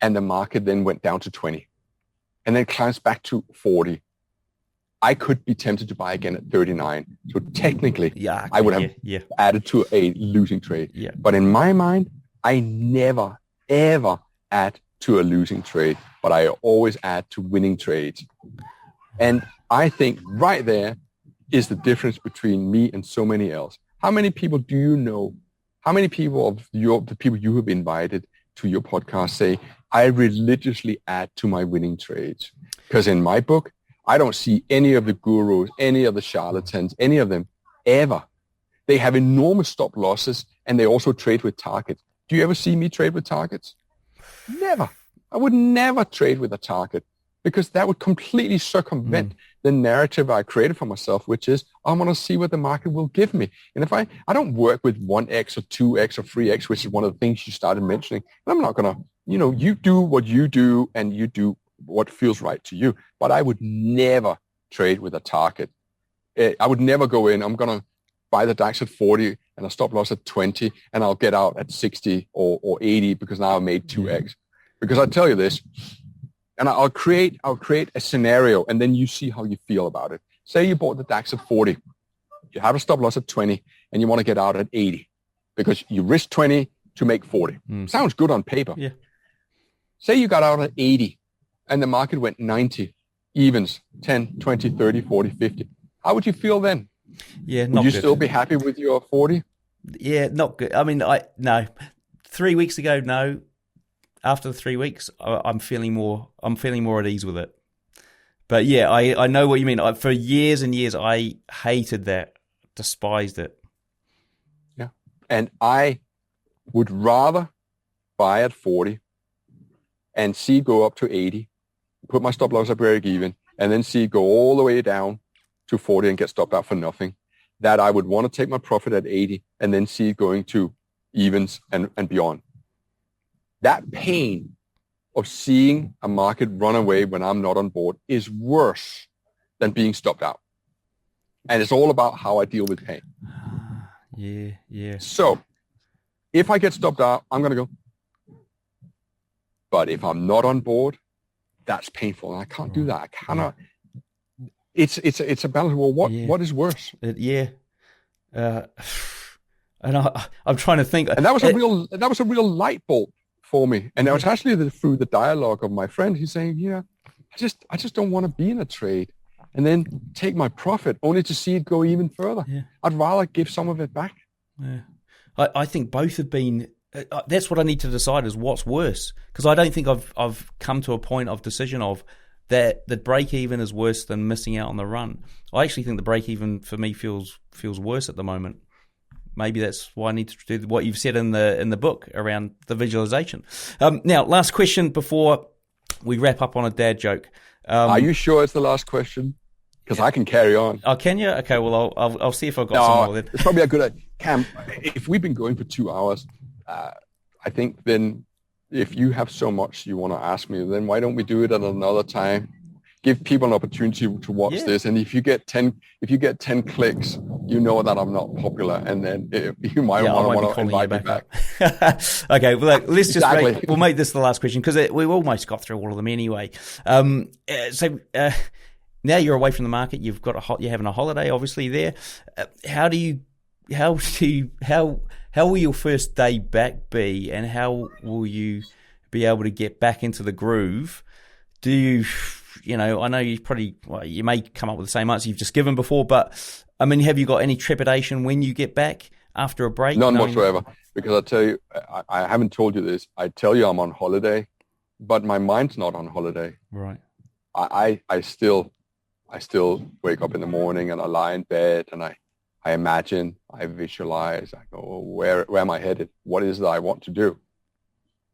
and the market then went down to 20 and then climbs back to 40. I could be tempted to buy again at 39. So technically, I would have added to a losing trade. Yeah. But in my mind, I never, ever add to a losing trade, but I always add to winning trades. And I think right there is the difference between me and so many else. How many people do you know? How many people of the people you have invited to your podcast say, I religiously add to my winning trades? Because in my book, I don't see any of the gurus, any of the charlatans, any of them ever. They have enormous stop losses, and they also trade with targets. Do you ever see me trade with targets? Never. I would never trade with a target, because that would completely circumvent the narrative I created for myself, which is I want to see what the market will give me. And if I don't work with 1x or 2x or 3x, which is one of the things you started mentioning, and I'm not going to, you do what you do and you do what feels right to you. But I would never trade with a target. I would never go in, I'm going to buy the DAX at 40 and a stop loss at 20, and I'll get out at 60 or 80 because now I made 2x. Because I tell you this, And I'll create a scenario, and then you see how you feel about it. Say you bought the DAX at 40. You have a stop loss at 20, and you want to get out at 80 because you risk 20 to make 40. Sounds good on paper. Yeah. Say you got out at 80, and the market went 90, evens, 10, 20, 30, 40, 50. How would you feel then? Yeah, not Would you good. Still be happy with your 40? Yeah, not good. I mean, no. 3 weeks ago, no. After the 3 weeks, I'm feeling more at ease with it. But yeah, I know what you mean. For years and years, I hated that, despised it. Yeah, and I would rather buy at 40 and see it go up to 80, put my stop loss at break even, and then see it go all the way down to 40 and get stopped out for nothing. That I would want to take my profit at 80 and then see it going to evens and beyond. That pain of seeing a market run away when I'm not on board is worse than being stopped out. And it's all about how I deal with pain. Yeah. So if I get stopped out, I'm going to go. But if I'm not on board, that's painful. And I can't do that. I cannot. It's a balance. Well, what is worse? And I'm trying to think. And that was a real light bulb for me. And it was actually through the dialogue of my friend. He's saying, I just don't want to be in a trade and then take my profit only to see it go even further. Yeah. I'd rather give some of it back. Yeah. I think both have been. That's what I need to decide is what's worse, because I don't think I've come to a point of decision of that break even is worse than missing out on the run. I actually think the break even for me feels worse at the moment. Maybe that's why I need to do what you've said in the book around the visualization. Now, last question before we wrap up on a dad joke. Are you sure it's the last question? Because I can carry on. Oh, can you? Okay, well, I'll see if I've got some more then. It's probably a good idea. Cam, if we've been going for 2 hours, I think then if you have so much you want to ask me, then why don't we do it at another time? Give people an opportunity to watch this, and if you get 10 clicks, you know that I'm not popular, and then you might want to invite me back. Okay, well, let's just we'll make this the last question because we've almost got through all of them anyway. So now you're away from the market. You've got you're having a holiday, obviously there. How will your first day back be, and how will you be able to get back into the groove? Do you? I know you may come up with the same answer you've just given before, but I mean, have you got any trepidation when you get back after a break? None whatsoever, because I tell you, I haven't told you this. I tell you I'm on holiday, but my mind's not on holiday. Right. I still wake up in the morning and I lie in bed and I imagine, I visualize, I go, where am I headed? What is it I want to do?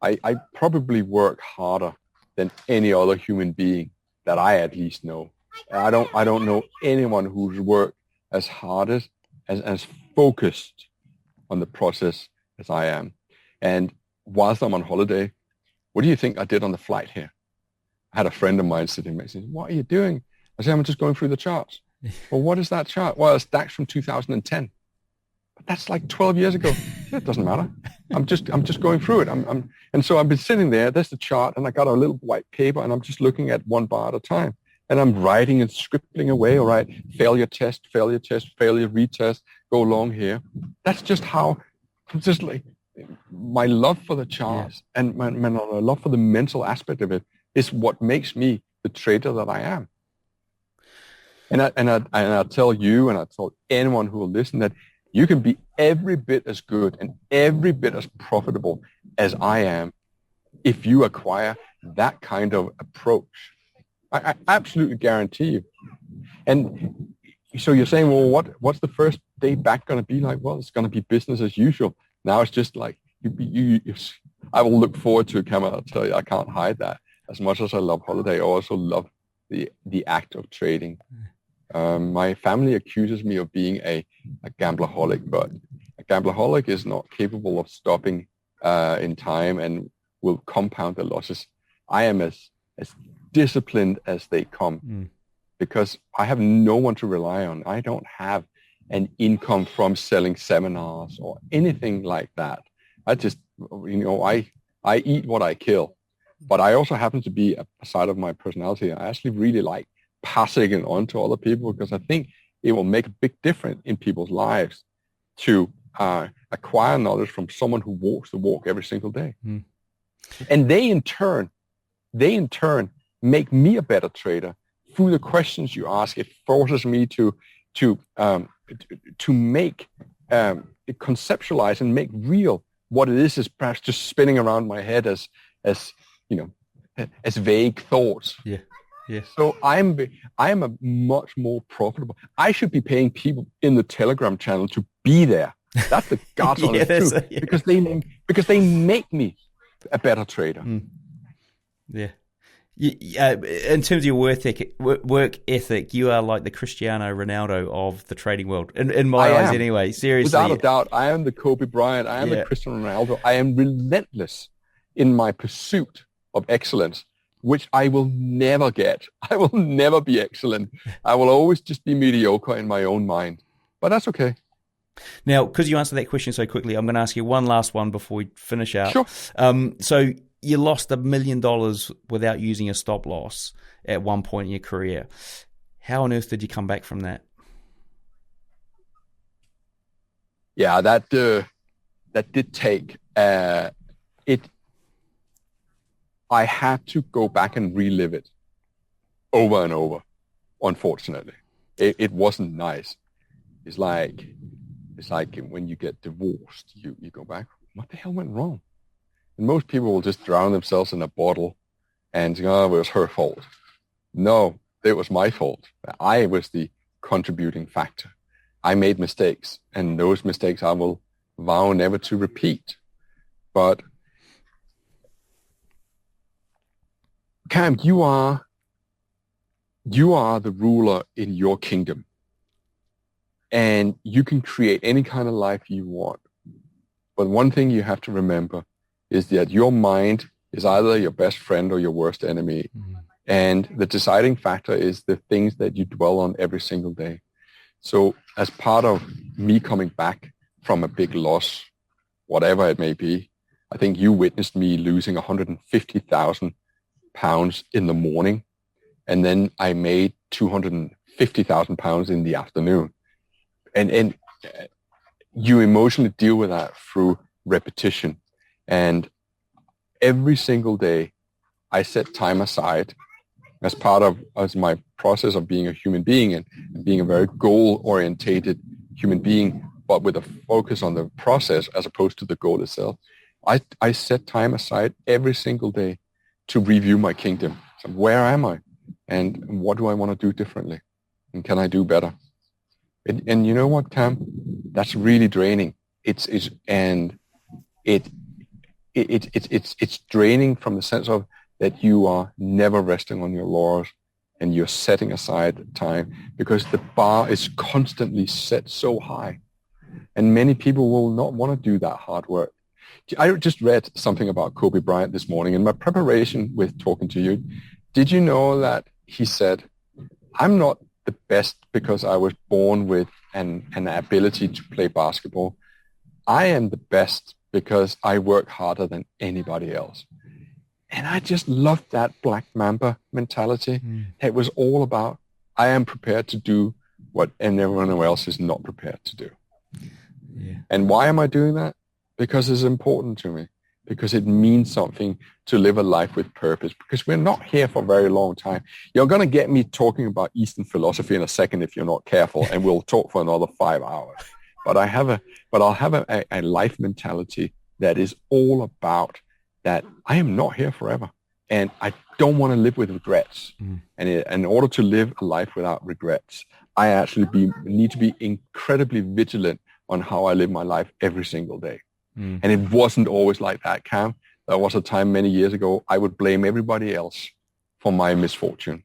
I probably work harder than any other human being that I at least know. I don't know anyone who's worked as hard as focused on the process as I am. And whilst I'm on holiday, what do you think I did on the flight here? I had a friend of mine sitting next to me. What are you doing? I said, I'm just going through the charts. Well, what is that chart? Well, it's DAX from 2010. But that's like 12 years ago. It doesn't matter. I'm just going through it. And so I've been sitting there. There's the chart, and I got a little white paper, and I'm just looking at one bar at a time. And I'm writing and scribbling away. All right, failure test, retest, go along here. That's just how. Just like my love for the charts and my love for the mental aspect of it is what makes me the trader that I am. And I tell you, and I tell anyone who will listen, that you can be every bit as good and every bit as profitable as I am if you acquire that kind of approach. I absolutely guarantee you. And so you're saying, well, what's the first day back going to be like? Well, it's going to be business as usual. Now it's just like, I will look forward to it, Cameron. I'll tell you, I can't hide that. As much as I love holiday, I also love the act of trading. My family accuses me of being a gamblerholic, but a gamblerholic is not capable of stopping in time and will compound the losses. I am as disciplined as they come because I have no one to rely on. I don't have an income from selling seminars or anything like that. I just, I eat what I kill. But I also happen to be a side of my personality. I actually really like passing it on to other people because I think it will make a big difference in people's lives to acquire knowledge from someone who walks the walk every single day. And they in turn make me a better trader through the questions you ask. It forces me to make conceptualize and make real what it is perhaps just spinning around my head as vague thoughts. Yeah. So I am a much more profitable. I should be paying people in the Telegram channel to be there. That's the God's honest truth. Because they make me a better trader. Yeah. In terms of your work ethic, you are like the Cristiano Ronaldo of the trading world, in my eyes anyway. Seriously. Without a doubt, I am the Kobe Bryant. I am the Cristiano Ronaldo. I am relentless in my pursuit of excellence, which I will never get. I will never be excellent. I will always just be mediocre in my own mind. But that's okay. Now, because you answered that question so quickly, I'm going to ask you one last one before we finish out. Sure. So you lost $1 million without using a stop loss at one point in your career. How on earth did you come back from that? Yeah, that did take it. I had to go back and relive it over and over. Unfortunately, it wasn't nice. It's like when you get divorced, you go back. What the hell went wrong? And most people will just drown themselves in a bottle and say, oh, it was her fault. No, it was my fault. I was the contributing factor. I made mistakes, and those mistakes I will vow never to repeat. But Cam, you are the ruler in your kingdom, and you can create any kind of life you want. But one thing you have to remember is that your mind is either your best friend or your worst enemy. And the deciding factor is the things that you dwell on every single day. So as part of me coming back from a big loss, whatever it may be, I think you witnessed me losing 150,000 pounds in the morning. And then I made 250,000 pounds in the afternoon. And you emotionally deal with that through repetition. And every single day, I set time aside as part of my process of being a human being and being a very goal-orientated human being, but with a focus on the process as opposed to the goal itself. I set time aside every single day to review my kingdom. So where am I? And what do I want to do differently? And can I do better? And you know what, Cam? That's really draining. It's draining from the sense of that you are never resting on your laurels and you're setting aside time because the bar is constantly set so high. And many people will not want to do that hard work. I just read something about Kobe Bryant this morning in my preparation with talking to you. Did you know that he said, I'm not the best because I was born with an ability to play basketball. I am the best because I work harder than anybody else. And I just loved that Black Mamba mentality. It was all about, I am prepared to do what everyone else is not prepared to do. Yeah. And why am I doing that? Because it's important to me. Because it means something to live a life with purpose. Because we're not here for a very long time. You're going to get me talking about Eastern philosophy in a second if you're not careful, and we'll talk for another 5 hours. But I'll have a life mentality that is all about that I am not here forever. And I don't want to live with regrets. And in order to live a life without regrets, I actually need to be incredibly vigilant on how I live my life every single day. And it wasn't always like that, Cam. There was a time many years ago I would blame everybody else for my misfortune.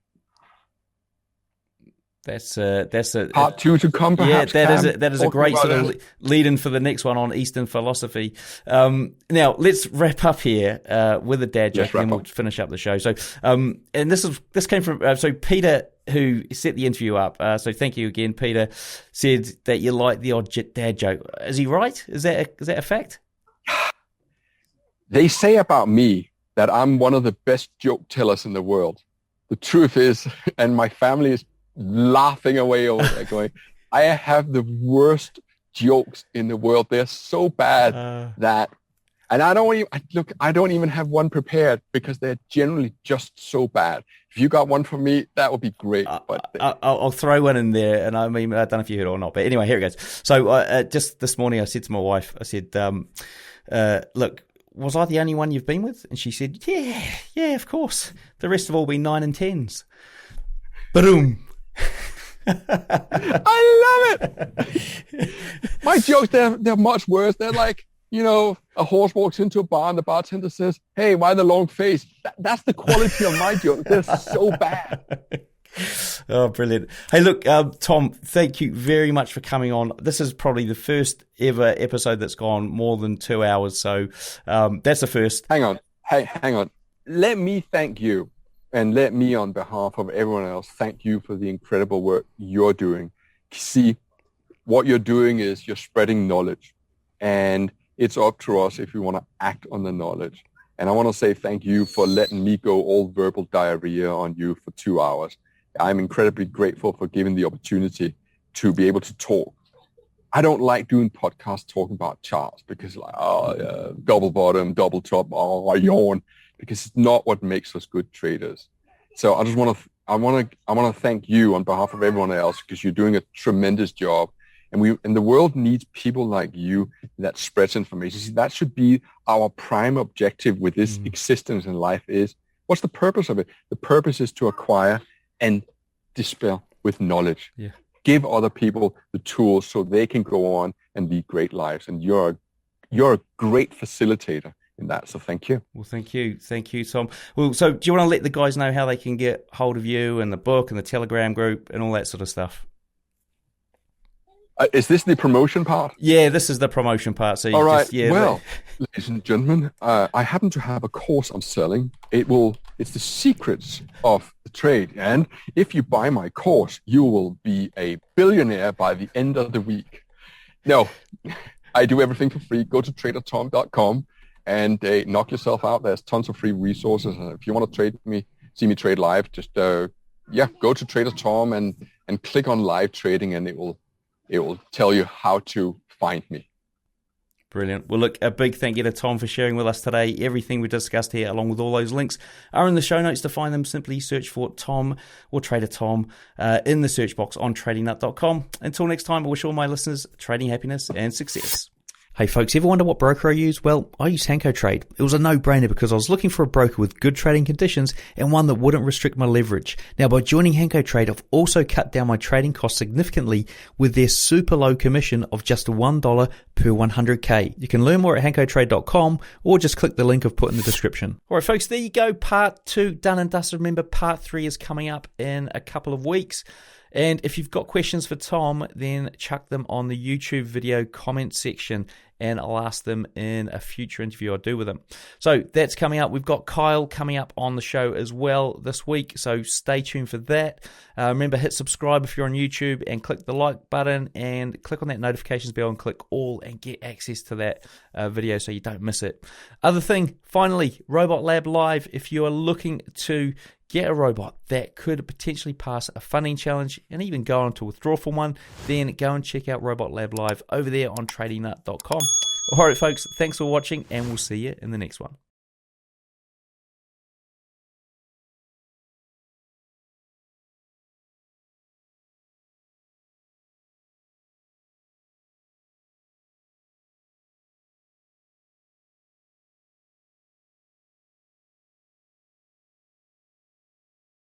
That's a part two to come. Perhaps, that is a great sort of lead-in for the next one on Eastern philosophy. Now let's wrap up here with a dad joke, and then we'll finish up the show. So, and this came from so Peter, who set the interview up. So thank you again, Peter. Said that you like the odd dad joke. Is he right? Is that a fact? They say about me that I'm one of the best joke tellers in the world. The truth is, and my family is laughing away over there going, I have the worst jokes in the world. They're so bad that, and I don't even have one prepared because they're generally just so bad. If you got one for me, that would be great. But I'll throw one in there, and I mean, I don't know if you heard it or not, but anyway, here it goes. So just this morning, I said to my wife, I said, look, was I the only one you've been with? And she said, yeah, of course. The rest have all been 9 and 10s. Boom. I love it. My jokes, they're much worse. They're like, a horse walks into a bar and the bartender says, hey, why the long face? That's the quality of my jokes. They're so bad. Oh, brilliant. Hey, look, Tom, thank you very much for coming on. This is probably the first ever episode that's gone more than 2 hours. So that's the first. Hang on. Let me thank you, and let me, on behalf of everyone else, thank you for the incredible work you're doing. See, what you're doing is you're spreading knowledge, and it's up to us if we want to act on the knowledge. And I want to say thank you for letting me go all verbal diarrhea on you for 2 hours. I'm incredibly grateful for giving the opportunity to be able to talk. I don't like doing podcasts talking about charts because double bottom, double top, I yawn, because it's not what makes us good traders. So I just want to thank you on behalf of everyone else, because you're doing a tremendous job. And the world needs people like you that spreads information. See, that should be our prime objective with this existence in life is, what's the purpose of it? The purpose is to acquire and dispel with knowledge. Yeah. Give other people the tools so they can go on and lead great lives. And you're a great facilitator in that. So thank you. Well, thank you, Tom. Well, so do you want to let the guys know how they can get hold of you and the book and the Telegram group and all that sort of stuff? Is this the promotion part? Yeah, this is the promotion part. So all right. Well, ladies and gentlemen, I happen to have a course I'm selling. It's the secrets of the trade. And if you buy my course, you will be a billionaire by the end of the week. No, I do everything for free. Go to tradertom.com and knock yourself out. There's tons of free resources. And if you want to trade with me, see me trade live, just go to Trader Tom and click on live trading, and it will tell you how to find me. Brilliant. Well, look, a big thank you to Tom for sharing with us today. Everything we discussed here, along with all those links, are in the show notes. To find them, simply search for Tom or Trader Tom in the search box on tradingnut.com. Until next time, I wish all my listeners trading happiness and success. Hey folks, ever wonder what broker I use? Well, I use HankoTrade. It was a no-brainer because I was looking for a broker with good trading conditions and one that wouldn't restrict my leverage. Now, by joining HankoTrade, I've also cut down my trading costs significantly with their super low commission of just $1 per 100K. You can learn more at hankotrade.com or just click the link I've put in the description. All right, folks, there you go. Part 2 done and dusted. Remember, Part 3 is coming up in a couple of weeks. And if you've got questions for Tom, then chuck them on the YouTube video comment section and I'll ask them in a future interview I do with him. So that's coming up. We've got Kyle coming up on the show as well this week, so stay tuned for that. Remember, hit subscribe if you're on YouTube and click the like button and click on that notifications bell and click all and get access to that video so you don't miss it. Other thing, finally, Robot Lab Live. If you are looking to get a robot that could potentially pass a funding challenge and even go on to withdraw from one, then go and check out Robot Lab Live over there on tradingnut.com. All right, folks, thanks for watching, and we'll see you in the next one.